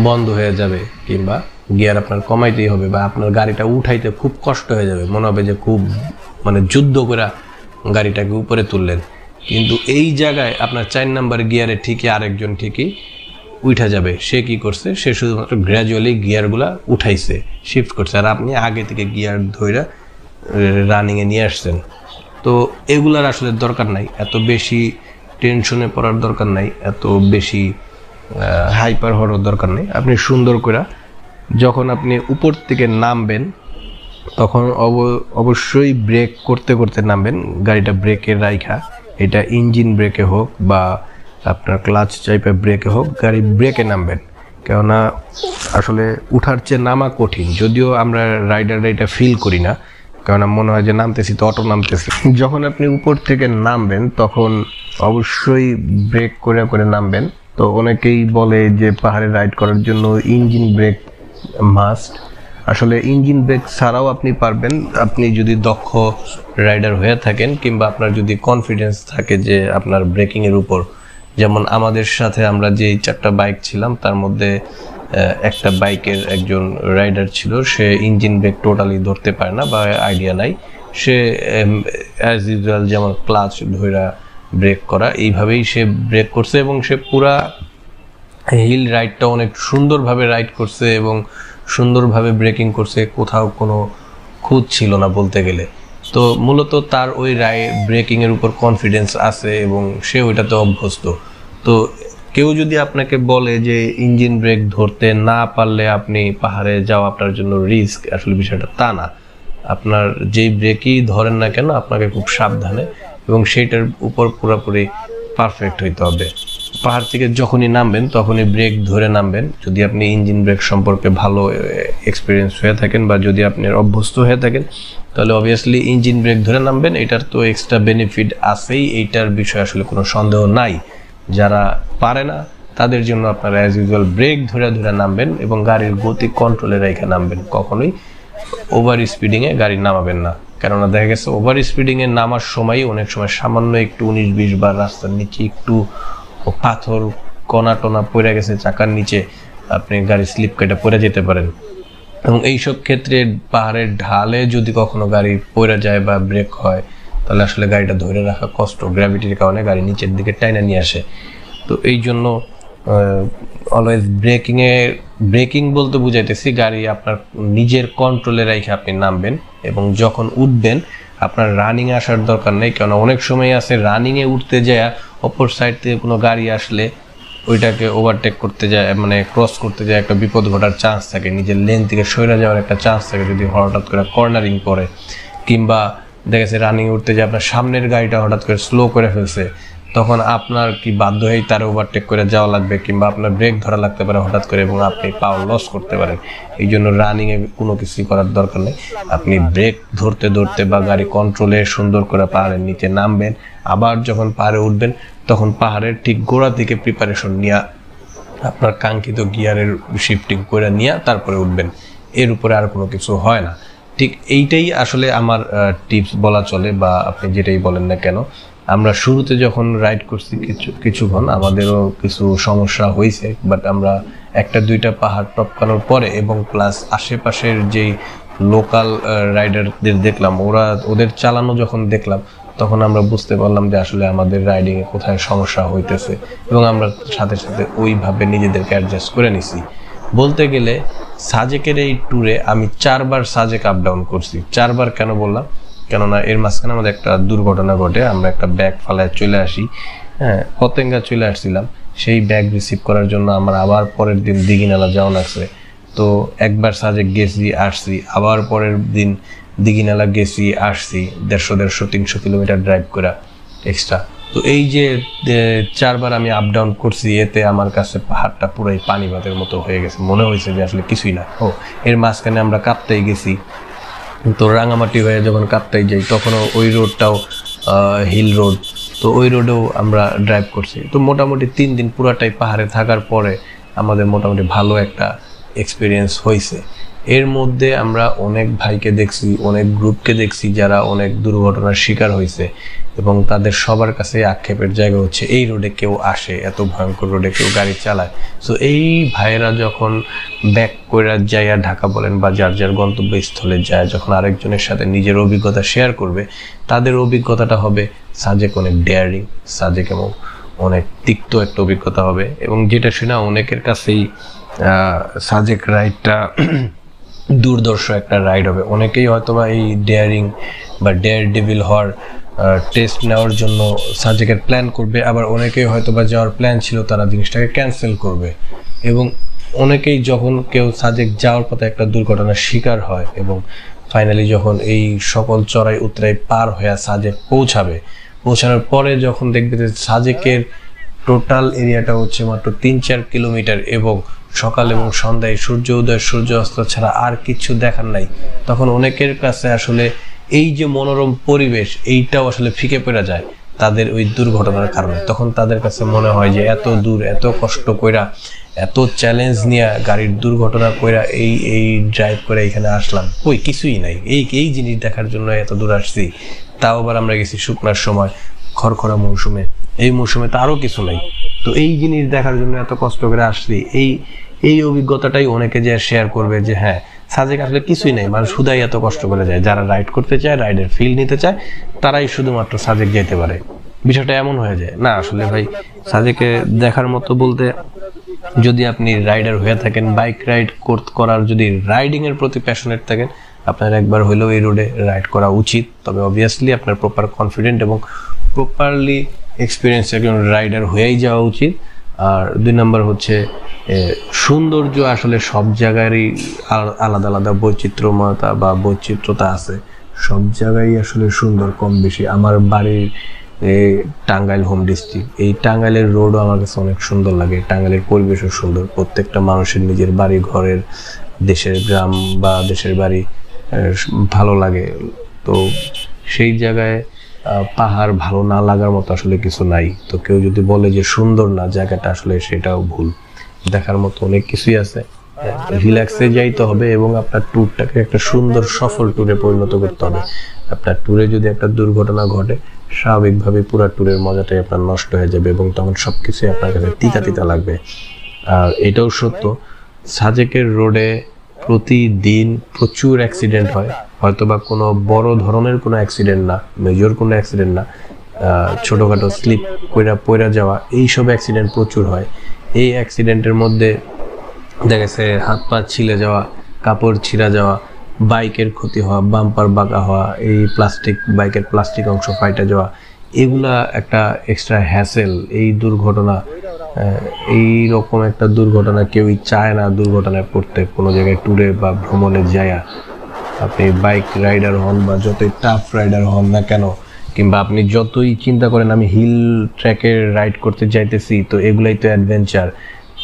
বন্ধ হয়ে যাবে, কিংবা গিয়ার আপনার কমাইতেই হবে বা আপনার গাড়িটা উঠাইতে খুব কষ্ট হয়ে যাবে, মনে হবে যে খুব মানে যুদ্ধ করে গাড়িটাকে উপরে তুললেন। কিন্তু এই জায়গায় আপনার 4 নাম্বার গিয়ারে ঠিকই আরেকজন ঠিকই উঠা যাবে। সে কি করছে? সে শুধুমাত্র গ্র্যাজুয়ালি গিয়ারগুলা উঠাইছে, শিফট করছে, আর আপনি আগে থেকে গিয়ার ধইরা রানিংয়ে নিয়ে আসছেন। তো এগুলার আসলে দরকার নাই, এত বেশি টেনশনে পড়ার দরকার নাই, এত বেশি হাইপার হওয়ার দরকার নেই। আপনি সুন্দর করে যখন আপনি উপর থেকে নামবেন, তখন অবশ্যই ব্রেক করতে করতে নামবেন, গাড়িটা ব্রেকে রাইখা, এটা ইঞ্জিন ব্রেকে হোক বা আপনার ক্লাচ টাইপের ব্রেকে হোক, গাড়ি ব্রেকে নামবেন। কেননা আসলে উঠার চেয়ে নামা কঠিন, যদিও আমরা রাইডাররা এটা ফিল করি না, কেননা মনে হয় যে নামতেছি তো অটো নামতেছি। যখন আপনি উপর থেকে নামবেন তখন অবশ্যই ব্রেক করে করে নামবেন। তো অনেকেই বলে যে পাহাড়ে রাইড করার জন্য ইঞ্জিন ব্রেক মাস্ট। আসলে ইঞ্জিন ব্রেক ছাড়াও আপনি পারবেন, আপনি যদি দক্ষ রাইডার হয়ে থাকেন কিংবা আপনার যদি কনফিডেন্স থাকে যে আপনার ব্রেকিংয়ের উপর। যেমন আমাদের সাথে আমরা যে 4টা বাইক ছিলাম, তার মধ্যে একটা বাইকের একজন রাইডার ছিল, সে ইঞ্জিন ব্রেক টোটালি ধরতে পারে না বা আইডিয়া নাই। সে অ্যাজ ইউজুয়াল যেমন ক্লাচ ধইরা ব্রেক করা, এইভাবেই সে ব্রেক করছে এবং সে পুরা হিল রাইডটা অনেক সুন্দরভাবে রাইড করছে এবং সুন্দরভাবে ব্রেকিং করছে, কোথাও কোনো খুঁত ছিল না বলতে গেলে। তো মূলত তার ওই ব্রেকিংয়ের উপর কনফিডেন্স আছে এবং সে ওইটাতে অভ্যস্ত। তো কেউ যদি আপনাকে বলে যে ইঞ্জিন ব্রেক ধরতে না পারলে আপনি পাহাড়ে যাওয়া আপনার জন্য রিস্ক, আসলে বিষয়টা তা না। আপনার যেই ব্রেকই ধরেন না কেন, আপনাকে খুব সাবধানে এবং সেইটার উপর পুরোপুরি পারফেক্ট হইতে হবে। পাহাড় থেকে যখনই নামবেন তখনই ব্রেক ধরে নামবেন, যদি আপনি ইঞ্জিন ব্রেক সম্পর্কে ভালো এক্সপিরিয়েন্স হয়ে থাকেন বা যদি আপনি অভ্যস্ত হয়ে থাকেন, তাহলে অবভিয়াসলি ইঞ্জিন ব্রেক ধরে নামবেন। এটার তো এক্সট্রা বেনিফিট আছেই, এইটার বিষয়ে আসলে কোনো সন্দেহ নাই। যারা পারে না তাদের জন্য আপনারা অ্যাজ ইউজুয়াল ব্রেক ধরে ধরে নামবেন এবং গাড়ির গতি কন্ট্রোলে রেখে নামবেন। কখনোই ওভার স্পিডিংয়ে গাড়ি নামাবেন না, কেননা দেখা গেছে ওভার স্পিডিংয়ে নামার সময় অনেক সময় সামান্য একটু 19-20 বার রাস্তার নিচে একটু পাথর কণা টনা পড়ে গেছে চাকার নিচে, আপনি গাড়ি স্লিপ কেটে পড়ে যেতে পারেন। এবং এইসব ক্ষেত্রে পাহাড়ের ঢালে যদি কখনো গাড়ি পড়ে যায় বা ব্রেক হয়, তাহলে আসলে গাড়িটা ধরে রাখা কষ্ট, গ্র্যাভিটির কারণে গাড়ি নিচের দিকে টাইনা নিয়ে আসে। তো এই জন্য অলওয়েজ ব্রেকিং বলতে বুঝাইতেছি গাড়ি আপনার নিজের কন্ট্রোলে রেখে আপনি নামবেন এবং যখন উঠবেন আপনার রানিংয়ে আসার দরকার নেই। কেননা অনেক সময় আছে রানিংয়ে উঠতে যায় অপর সাইড থেকে কোনো গাড়ি আসলে ওইটাকে ওভারটেক করতে যায়, মানে ক্রস করতে যায়, একটা বিপদ ঘটার চান্স থাকে, নিজের লেন থেকে সরে যাওয়ার একটা চান্স থাকে যদি হঠাৎ করে কর্নারিং করে, কিংবা দেখা গেছে রানিং উঠতে যে আপনার সামনের গাড়িটা হঠাৎ করে স্লো করে ফেলছে, তখন আপনার কি বাধ্য হয়েই তার ওভারটেক করে যাওয়া লাগবে, কিংবা আপনার ব্রেক ধরা লাগতে পারে হঠাৎ করে এবং আপনি পাওয়ার লস করতে পারেন। এই জন্য রানিংয়ে কোনো কিছুই করার দরকার নেই। আপনি ব্রেক ধরতে ধরতে বা গাড়ি কন্ট্রোলে সুন্দর করে পাহাড়ের নিচে নামবেন, আবার যখন পাহাড়ে উঠবেন তখন পাহাড়ের ঠিক গোড়া থেকে প্রিপারেশন নিয়ে আপনার কাঙ্ক্ষিত গিয়ারের শিফটিং করে নিয়ে তারপরে উঠবেন। এর উপরে আর কোনো কিছু হয় না। ঠিক এইটাই আসলে আমার টিপস বলা চলে, বা আপনি যেটাই বলেন না কেন। আমরা শুরুতে যখন রাইড করছি কিছুক্ষণ আমাদেরও কিছু সমস্যা হয়েছে, বাট আমরা একটা দুইটা পাহাড় টপকানোর পরে এবং প্লাস আশেপাশের যেই লোকাল রাইডারদের দেখলাম, ওদের চালানো যখন দেখলাম, তখন আমরা বুঝতে পারলাম যে আসলে আমাদের রাইডিংয়ে কোথায় সমস্যা হইতেছে, এবং আমরা সাথে সাথে ওইভাবে নিজেদেরকে অ্যাডজাস্ট করে নিছি। বলতে গেলে সাজেকের এই ট্যুরে আমি 4 বার সাজেক আপ ডাউন করছি। 4 বার কেন বললাম, কেননা এর মাঝখানে আমাদের একটা দুর্ঘটনা ঘটে। আমরা একটা ব্যাগ ফালায় চলে আসি, হ্যাঁ, পতেঙ্গা চলে আসছিলাম। সেই ব্যাগ রিসিভ করার জন্য আমার আবার পরের দিন দিঘিনালা যাওয়া লাগছে। তো একবার সাজেক গেছি আসছি, আবার পরের দিন দিঘিনালা গেছি আসছি 150-300 কিলোমিটার ড্রাইভ করা এক্সট্রা। তো এই যে 4 বার আমি আপ ডাউন করছি, এতে আমার কাছে পাহাড়টা পুরাই পানি ভাতের মতো হয়ে গেছে। মনে হয়েছে যে আসলে কিছুই না। এর মাঝখানে আমরা কাপ্তাই গেছি। তো রাঙামাটি হয়ে যখন কাপ্তাই যাই তখনও ওই রোডটাও হিল রোড, তো ওই রোডেও আমরা ড্রাইভ করছি। তো মোটামুটি 3 দিন পুরাটাই পাহাড়ে থাকার পরে আমাদের মোটামুটি ভালো একটা এক্সপিরিয়েন্স হয়েছে। এর মধ্যে আমরা অনেক ভাইকে দেখছি, অনেক গ্রুপকে দেখছি যারা অনেক দুর্ঘটনার শিকার হয়েছে, এবং তাদের সবার কাছে আক্ষেপের জায়গা হচ্ছে এই রোডে কেউ আসে, এত ভয়ঙ্কর রোডে কেউ গাড়ি চালায়। সো এই ভাইয়েরা যখন ব্যাক করে যায় ঢাকা বলেন বা যার যার গন্তব্যস্থলে যায়, যখন আরেকজনের সাথে নিজের অভিজ্ঞতা শেয়ার করবে, তাদের অভিজ্ঞতাটা হবে সাজেক অনেক ডেয়ারিং, সাজেক এবং অনেক তিক্ত একটা অভিজ্ঞতা হবে। এবং যেটা শুনে অনেকের কাছেই সাজেক রাইডটা দুর্ধর্ষ একটা রাইড হবে। অনেকেই হয়তোবা এই ডেয়ারিং বা ডেয়ার ডেভিল হওয়ার টেস্ট নেওয়ার জন্য সাজেকের প্ল্যান করবে, আবার অনেকেই হয়তোবা যাওয়ার প্ল্যান ছিল তারা জিনিসটাকে ক্যান্সেল করবে। এবং অনেকেই যখন কেউ সাজেক যাওয়ার পথে একটা দুর্ঘটনার শিকার হয় এবং ফাইনালি যখন এই সকল চড়াই উতরাই পার হয়ে সাজেক পৌঁছানোর পরে যখন দেখবে যে সাজেকের টোটাল এরিয়াটা হচ্ছে মাত্র 3-4 কিলোমিটার, এবং সকাল এবং সন্ধ্যায় সূর্য উদয় সূর্য অস্ত ছাড়া আর কিছু দেখার নাই, তখন অনেকের কাছে আসলে এই যে মনোরম পরিবেশ এইটাও আসলে ফিকে পড়ে যায় তাদের ওই দুর্ঘটনার কারণে। তখন তাদের কাছে মনে হয় যে এত দূর, এত কষ্ট কইরা, এত চ্যালেঞ্জ নিয়ে গাড়ির দুর্ঘটনা কইরা এই ড্রাইভ করে এখানে আসলাম, ওই কিছুই নাই, এই জিনিস দেখার জন্য এত দূর আসছি। তাও আবার আমরা গেছি শুকনার সময়, খড়খড়া মৌসুমে, এই মৌসুমে তো আরও কিছু নাই। তো এই জিনিস দেখার জন্য এত কষ্ট করে আসছি, এই অভিজ্ঞতাটাই অনেকে যে শেয়ার করবে যে হ্যাঁ সাজেক আসলে কিছুই নেই, মানুষ শুধাই এত কষ্ট করে যায়। যারা রাইড করতে চায়, রাইডের ফিল নিতে চায়, তারাই শুধুমাত্র সাজেক যেতে পারে। বিষয়টা এমন হয়ে যায় না। আসলে ভাই সাজেকে দেখার মতো বলতে, যদি আপনি রাইডার হয়ে থাকেন, বাইক রাইড করার যদি রাইডিং এর প্রতি প্যাশনেট থাকেন, আপনার একবার হলেও এই রোডে রাইড করা উচিত। তবে অবভিয়াসলি আপনার প্রপার কনফিডেন্ট এবং প্রপারলি এক্সপিরিয়েন্স একজন রাইডার হয়েই যাওয়া উচিত। আর 2 নম্বর হচ্ছে সৌন্দর্য আসলে সব জায়গারই আলাদা আলাদা বৈচিত্র্যময়তা বা বৈচিত্র্যতা আছে, সব জায়গায় আসলে সুন্দর কম বেশি। আমার বাড়ির টাঙ্গাইল হোম ডিস্ট্রিক্ট, এই টাঙ্গাইলের রোডও আমার কাছে অনেক সুন্দর লাগে, টাঙ্গাইলের পরিবেশও সুন্দর। প্রত্যেকটা মানুষের নিজের বাড়ি ঘরের, দেশের গ্রাম বা দেশের বাড়ি ভালো লাগে। তো সেই জায়গায় পাহাড় ভালো না লাগার মতো আসলে কিছু নাই। তো কেউ যদি বলে যে সুন্দর না জায়গাটা, আসলে সেটাও ভুল। দেখার মতো অনেক কিছুই আছে। রিল্যাক্সে যাইতে হবে এবং আপনার ট্যুরটাকে একটা সুন্দর সফল ট্যুরে পরিণত করতে হবে। আপনার ট্যুরে যদি একটা দুর্ঘটনা ঘটে, স্বাভাবিকভাবে পুরো ট্যুরের মজাটাই আপনার নষ্ট হয়ে যাবে এবং তখন সবকিছুই আপনার কাছে তিতা তিতা লাগবে। আর এটাও সত্য, সাজেকের রোডে প্রতিদিন প্রচুর অ্যাক্সিডেন্ট হয়। হয়তোবা কোনো বড় ধরনের কোনো অ্যাক্সিডেন্ট না, মেজর কোনো অ্যাক্সিডেন্ট না, ছোটোখাটো স্লিপ পইরা যাওয়া, এইসব অ্যাক্সিডেন্ট প্রচুর হয়। এই অ্যাক্সিডেন্টের মধ্যে দেখা গেছে হাত পা ছিলে যাওয়া, কাপড় ছিঁড়া যাওয়া, বাইকের ক্ষতি হওয়া, বাম্পার বাঁকা হওয়া, এই বাইকের প্লাস্টিক অংশ ফাইটা যাওয়া, এগুলা একটা এক্সট্রা হ্যাসেল। এই দুর্ঘটনা, এই রকম একটা দুর্ঘটনা কেউই চায় না দুর্ঘটনায় পড়তে কোনো জায়গায় ট্যুরে বা ভ্রমণে যায়া। আপনি বাইক রাইডার হন বা যতই টাফ রাইডার হন না কেন, কিংবা আপনি যতই চিন্তা করেন আমি হিল ট্র্যাকে রাইড করতে যাইতেছি, তো এগুলাই তো অ্যাডভেঞ্চার,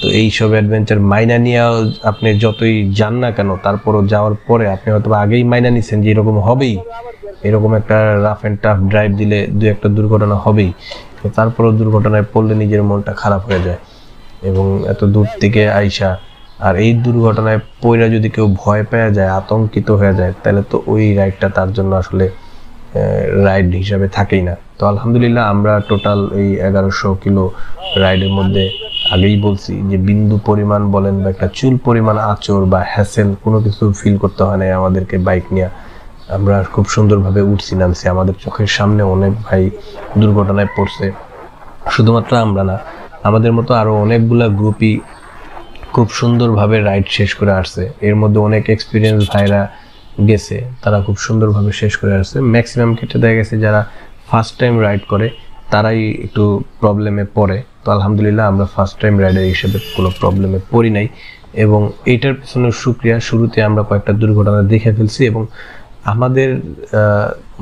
তো এইসব অ্যাডভেঞ্চার মাইনা নিয়েও আপনি যতই যান না কেন, তারপরও যাওয়ার পরে আপনি হয়তো আগেই মাইনা নিচ্ছেন যে এরকম হবেই, এরকম একটা রাফ অ্যান্ড টাফ ড্রাইভ দিলে দু একটা দুর্ঘটনা হবেই, তো তারপরও দুর্ঘটনায় পড়লে নিজের মনটা খারাপ হয়ে যায়। এবং এত দূর থেকে আইসা আর এই দুর্ঘটনায় পইরা যদি কেউ ভয় পেয়ে যায়, আতঙ্কিত হয়ে যায়, তাহলে তো ওই রাইডটা তার জন্য আসলে রাইড হিসাবে থাকেই না। তো আলহামদুলিল্লাহ আমরা টোটাল এই 1100 কিলো রাইডের মধ্যে আগেই বলছি যে বিন্দু পরিমাণ বলেন বা একটা চুল পরিমাণ আঁচড় বা হ্যাসেল কোনো কিছু ফিল করতে হয় না আমাদেরকে বাইক নিয়ে। আমরা খুব সুন্দরভাবে উঠছি নামছি, আমাদের চোখের সামনে অনেক ভাই দুর্ঘটনায় পড়ছে, শুধুমাত্র আমরা না, আমাদের মতো আরও অনেকগুলা গ্রুপই খুব সুন্দরভাবে রাইড শেষ করে আসছে। এর মধ্যে অনেক এক্সপিরিয়েন্স ভাইরা গেছে, তারা খুব সুন্দরভাবে শেষ করে আসছে। ম্যাক্সিমাম ক্ষেত্রে দেখা গেছে যারা ফার্স্ট টাইম রাইড করে তারাই একটু প্রবলেমে পড়ে। তো আলহামদুলিল্লাহ আমরা ফার্স্ট টাইম রাইডার হিসেবে কোনো প্রবলেমে পড়ি নাই, এবং এইটার পেছনে শুকরিয়া, শুরুতে আমরা কয়েকটা দুর্ঘটনা দেখে ফেলছি, এবং আমাদের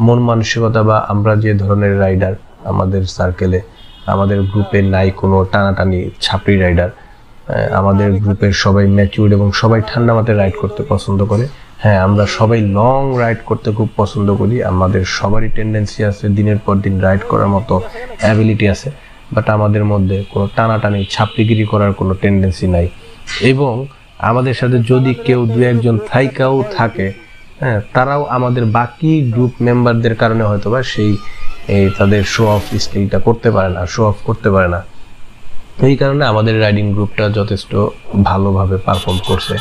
মন মানসিকতা বা আমরা যে ধরনের রাইডার, আমাদের সার্কেলে আমাদের গ্রুপে নাই কোনো টানাটানি ছাপড়ি রাইডার। আমাদের গ্রুপের সবাই ম্যাচিউরড এবং সবাই ঠান্ডা মাথায় রাইড করতে পছন্দ করে। হ্যাঁ, আমরা সবাই লং রাইড করতে খুব পছন্দ করি, আমাদের সবারই টেন্ডেন্সি আছে, দিনের পর দিন রাইড করার মতো অ্যাবিলিটি আছে, বাট আমাদের মধ্যে কোনো টানাটানি ছাপড়িগিরি করার কোনো টেন্ডেন্সি নাই। এবং আমাদের সাথে যদি কেউ দু একজন থাইকাও থাকে, হ্যাঁ, তারাও আমাদের বাকি গ্রুপ মেম্বারদের কারণে হয়তো বা সেই তাদের শো অফ স্কিলটা করতে পারে না, শো অফ করতে পারে না। এই কারণে আমাদের রাইডিং গ্রুপটা যথেষ্ট ভালোভাবে পারফর্ম করছে।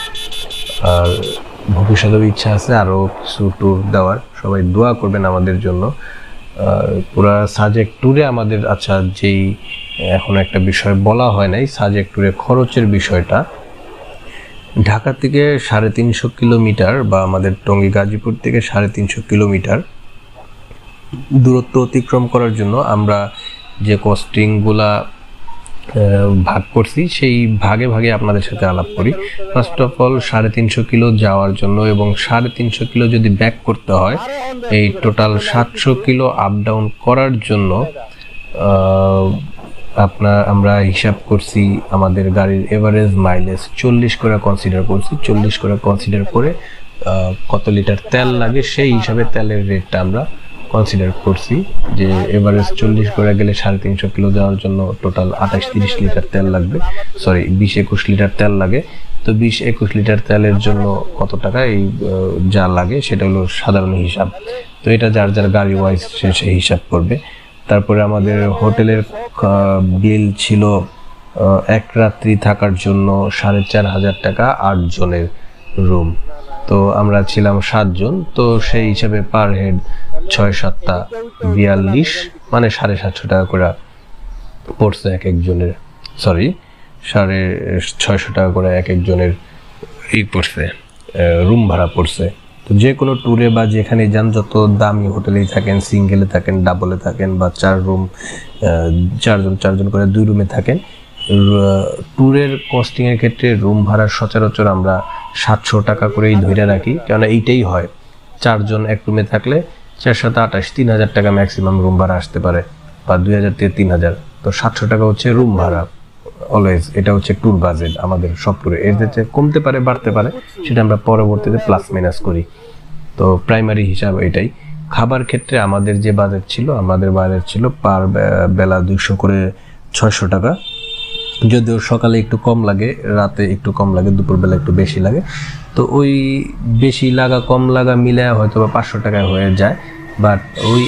আর ভবিষ্যতেও ইচ্ছা আছে আরও কিছু ট্যুর দেওয়ার, সবাই দোয়া করবেন আমাদের জন্য। পুরা সাজেক ট্যুরে আমাদের, আচ্ছা যেই এখন একটা বিষয় বলা হয় নাই, সাজেক ট্যুরে খরচের বিষয়টা, ঢাকা থেকে 350 কিলোমিটার বা আমাদের টঙ্গী গাজীপুর থেকে 350 কিলোমিটার দূরত্ব অতিক্রম করার জন্য আমরা যে কস্টিংগুলা ভাগ করছি সেই ভাগে ভাগে আপনাদের সাথে আলাপ করি। ফার্স্ট অফ অল 350 কিলো যাওয়ার জন্য এবং 350 কিলো যদি ব্যাক করতে হয়, এই টোটাল 700 কিলো আপ ডাউন করার জন্য আমরা হিসাব করছি আমাদের গাড়ির এভারেজ মাইলেজ 40 করে কনসিডার করছি। 40 করে কনসিডার করে কত লিটার তেল লাগে সেই হিসাবে তেলের রেটটা আমরা কনসিডার করছি, যে এভারেজ 40 করে গেলে 350 কিলো যাওয়ার জন্য টোটাল 28-30 লিটার তেল লাগবে, 20-21 লিটার তেল লাগে। তো 20-21 লিটার তেলের জন্য কত টাকা এই যা লাগে সেটা হলো সাধারণ হিসাব। তো এটা যার যার গাড়ি ওয়াইজ সে হিসাব করবে। তারপরে আমাদের হোটেলের বিল ছিল এক রাত্রি থাকার জন্য 4,500 টাকা, 8 জনের রুম। তো আমরা ছিলাম 7 জন, তো সেই হিসাবে পার হেড 6-7টা 42, মানে 750 টাকা করে পড়ছে এক একজনের, 650 টাকা করে এক একজনের পড়ছে, রুম ভাড়া পড়ছে। তো যে কোনো ট্যুরে বা যেখানে যান, যত দামি হোটেলেই থাকেন, সিঙ্গেলে থাকেন, ডাবলে থাকেন বা 4 রুম, 4 জন করে 2 রুমে থাকেন, ট্যুরের কস্টিংয়ের ক্ষেত্রে রুম ভাড়া সচরাচর আমরা 700 টাকা করেই ধরে রাখি, কেননা এইটাই হয়। 4 জন এক রুমে থাকলে 4-7-28, 3,000 টাকা ম্যাক্সিমাম রুম ভাড়া আসতে পারে, বা 2,000 থেকে 3,000। তো 700 টাকা হচ্ছে রুম ভাড়া অলওয়েজ, এটা হচ্ছে ট্যুর বাজেট আমাদের সব ট্যুরে। এর যে কমতে পারে বাড়তে পারে সেটা আমরা পরবর্তীতে প্লাস মাইনাস করি। তো প্রাইমারি হিসাব এটাই। খাবার ক্ষেত্রে আমাদের যে বাজেট ছিল, আমাদের বাজেট ছিল পার বেলা 200 করে 600 টাকা, যদিও সকালে একটু কম লাগে, রাতে একটু কম লাগে, দুপুরবেলা একটু বেশি লাগে। তো ওই বেশি লাগা কম লাগা মিলে হয়তো বা 500 টাকায় হয়ে যায়, বাট ওই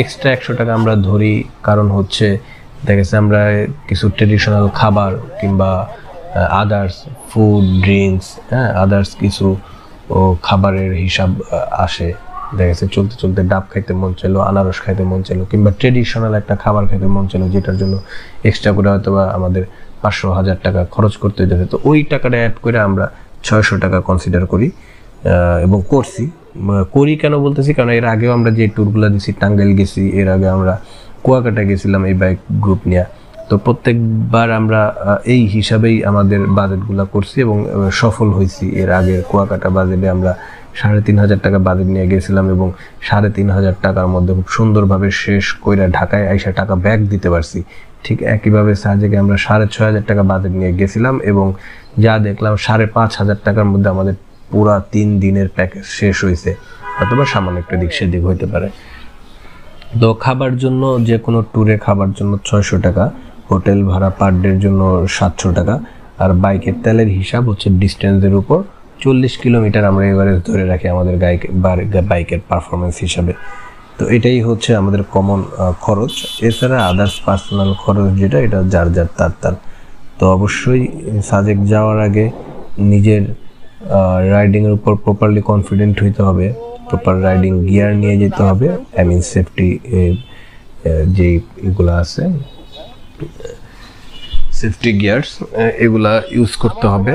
এক্সট্রা 100 টাকা আমরা ধরি, কারণ হচ্ছে দেখা গেছে আমরা কিছু ট্রেডিশনাল খাবার কিংবা আদার্স ফুড ড্রিঙ্কস, হ্যাঁ, আদার্স কিছু খাবারের হিসাব আসে। দেখা গেছে চলতে চলতে ডাব খাইতে মন চাইলো, আনারস খাইতে মন চাইলো, কিংবা ট্রেডিশনাল একটা খাবার খাইতে মন চাইলো, যেটার জন্য এক্সট্রা করে হয়তো বা আমাদের 500-1000 টাকা খরচ করতে হইতেছে। তো ওই টাকাটা অ্যাড করে আমরা 600 টাকা কনসিডার করি এবং করি কেন বলতেছি, কারণ এর আগেও আমরা যে ট্যুরগুলো দিছি, টাঙ্গাইল গেছি, এর আগে আমরা কুয়াকাটা গেছিলাম এই বাইক গ্রুপ নিয়ে। তো প্রত্যেকবার আমরা এই হিসাবেই আমাদের বাজেটগুলো করছি এবং সফল হয়েছি। এর আগের কুয়াকাটা বাজেটে আমরা 3,500 টাকা বাজেট নিয়ে গেছিলাম এবং 3,500 টাকার মধ্যে খুব সুন্দরভাবে শেষ কইরা ঢাকায় আইসা টাকা ব্যাক দিতে পারছি। ঠিক একইভাবে সাজেকে আমরা 6,500 টাকা বাজেট নিয়ে গেছিলাম এবং যা দেখলাম 5,500 টাকার মধ্যে আমাদের পুরা 3 দিনের প্যাকেজ শেষ হয়েছে, অথবা সামান্য একটু দিক সেদিক হইতে পারে। তো খাবার জন্য যে কোনো ট্যুরে খাবার জন্য 600 টাকা, হোটেল ভাড়া পার ডের জন্য 700 টাকা, আর বাইকের তেলের হিসাব হচ্ছে ডিস্টেন্সের উপর 40 কিলোমিটার আমরা এভারেজ ধরে রাখি আমাদের বাইকের পারফরমেন্স হিসাবে। তো এটাই হচ্ছে আমাদের কমন খরচ। এছাড়া আদার্স পার্সোনাল খরচ যেটা, এটা যার যার তার। তো অবশ্যই সাজেক যাওয়ার আগে নিজের রাইডিংয়ের উপর প্রপারলি কনফিডেন্ট হইতে হবে, প্রপার রাইডিং গিয়ার নিয়ে যেতে হবে, আই মিন সেফটি যে এগুলো আছে সেফটি গিয়ার্স এগুলা ইউজ করতে হবে।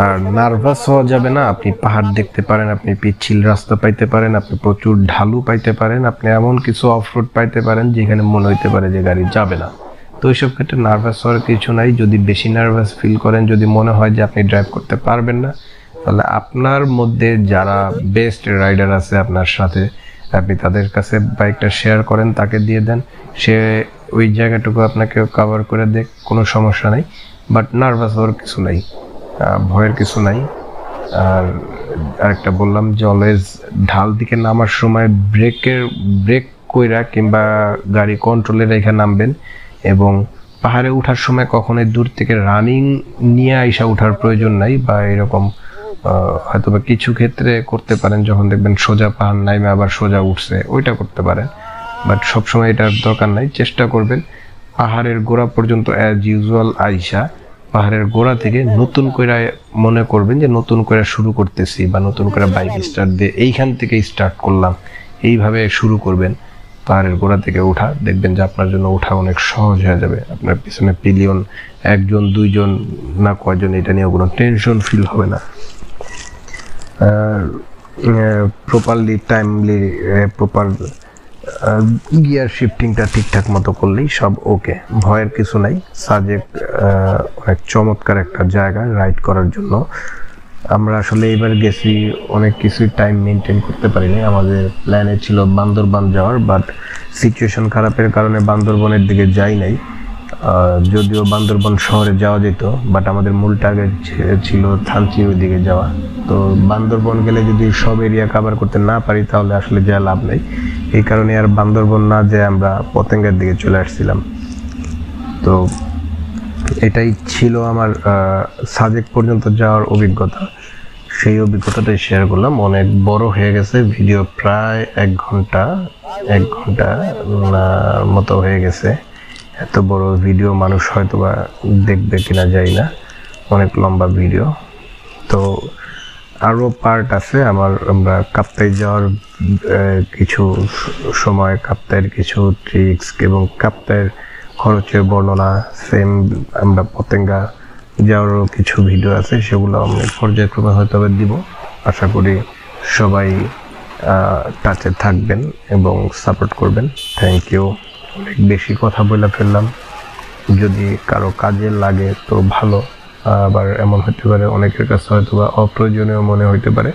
আর নার্ভাস হওয়া যাবে না। আপনি পাহাড় দেখতে পারেন, আপনি পিচ্ছিল রাস্তা পাইতে পারেন, আপনি প্রচুর ঢালু পাইতে পারেন, আপনি এমন কিছু অফরোড পাইতে পারেন যেখানে মনে হইতে পারে যে গাড়ি যাবে না। তো এইসব ক্ষেত্রে নার্ভাস হওয়ার কিছু নাই। যদি বেশি নার্ভাস ফিল করেন, যদি মনে হয় যে আপনি ড্রাইভ করতে পারবেন না, তাহলে আপনার মধ্যে যারা বেস্ট রাইডার আছে আপনার সাথে, আপনি তাদের কাছে বাইকটা শেয়ার করেন, তাকে দিয়ে দেন, সে ওই জায়গাটুকু আপনাকে কভার করে দেখ, কোনো সমস্যা নেই। বাট নার্ভাস হওয়ার কিছু নাই, ভয়ের কিছু নাই। আর আরেকটা বললাম যে অলওয়েজ ঢাল দিকে নামার সময় ব্রেক কইরা কিংবা গাড়ি কন্ট্রোলে রেখে নামবেন, এবং পাহাড়ে ওঠার সময় কখনোই দূর থেকে রানিং নিয়ে আইসা ওঠার প্রয়োজন নাই, বা এরকম হয়তো বা কিছু ক্ষেত্রে করতে পারেন যখন দেখবেন সোজা পাহাড় নাইমে আবার সোজা উঠছে, ওইটা করতে পারেন। বাট সবসময় এটার দরকার নাই। চেষ্টা করবেন পাহাড়ের গোড়া পর্যন্ত অ্যাজ ইউজুয়াল আইসা পাহাড়ের গোড়া থেকে নতুন করে মনে করবেন যে নতুন করে শুরু করতেছি, বা নতুন করে বাইক স্টার্ট দিয়ে এইখান থেকে স্টার্ট করলাম, এইভাবে শুরু করবেন পাহাড়ের গোড়া থেকে ওঠা। দেখবেন যে আপনার জন্য ওঠা অনেক সহজ হয়ে যাবে। আপনার পিছনে পিলিয়ন 1 2 জন না কয়জন, এটা নিয়ে কোনো টেনশন ফিল হবে না। প্রপারলি টাইমলি প্রপার গিয়ার শিফটিংটা ঠিকঠাক মতো করলেই সব ওকে, ভয়ের কিছু নাই। সাজেক অনেক চমৎকার একটা জায়গা রাইড করার জন্য। আমরা আসলে এবার গেছি, অনেক কিছুই টাইম মেনটেন করতে পারিনি। আমাদের প্ল্যানে ছিল বান্দরবান যাওয়ার, বাট সিচুয়েশন খারাপের কারণে বান্দরবনের দিকে যাই নাই। যদিও বান্দরবন শহরে যাওয়া যেত, বাট আমাদের মূল টার্গেট ছিল থানচির দিকে যাওয়া। তো বান্দরবন গেলে যদি সব এরিয়া কভার করতে না পারি, তাহলে আসলে যা লাভ নেই। এই কারণে আর বান্দরবন না যেয়ে আমরা পতেঙ্গার দিকে চলে আসছিলাম। তো এটাই ছিল আমার সাজেক পর্যন্ত যাওয়ার অভিজ্ঞতা। সেই অভিজ্ঞতাটাই শেয়ার করলাম। অনেক বড় হয়ে গেছে ভিডিও, প্রায় 1 ঘন্টা মতো হয়ে গেছে। এত বড় ভিডিও মানুষ হয়তো বা দেখবে কিনা জানি না, অনেক লম্বা ভিডিও। তো আরও পার্ট আছে আমরা কাপ্তাই যাওয়ার কিছু সময়, কাপ্তাইয়ের কিছু ট্রিক্স এবং কাপ্তাইয়ের খরচের বর্ণনা, সেম আমরা পতেঙ্গা যাওয়ারও কিছু ভিডিও আছে, সেগুলো আমি পর্যায়ক্রমে হয়তো দিব। আশা করি সবাই টাচে থাকবেন এবং সাপোর্ট করবেন। Thank you. অনেক বেশি কথা বলে ফেললাম, যদি কারো কাজে লাগে তো ভালো, আবার এমন হতে পারে অনেকের কাছে হয়তো বা অপ্রয়োজনীয় মনে হইতে পারে।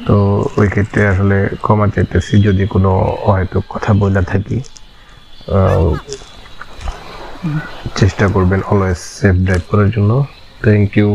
তো ওই ক্ষেত্রে আসলে ক্ষমা চাইতেছি যদি কোনো হয়তো কথা বলে থাকি। চেষ্টা করবেন অলওয়েজ সেফ ড্রাইভ করার জন্য। Thank you.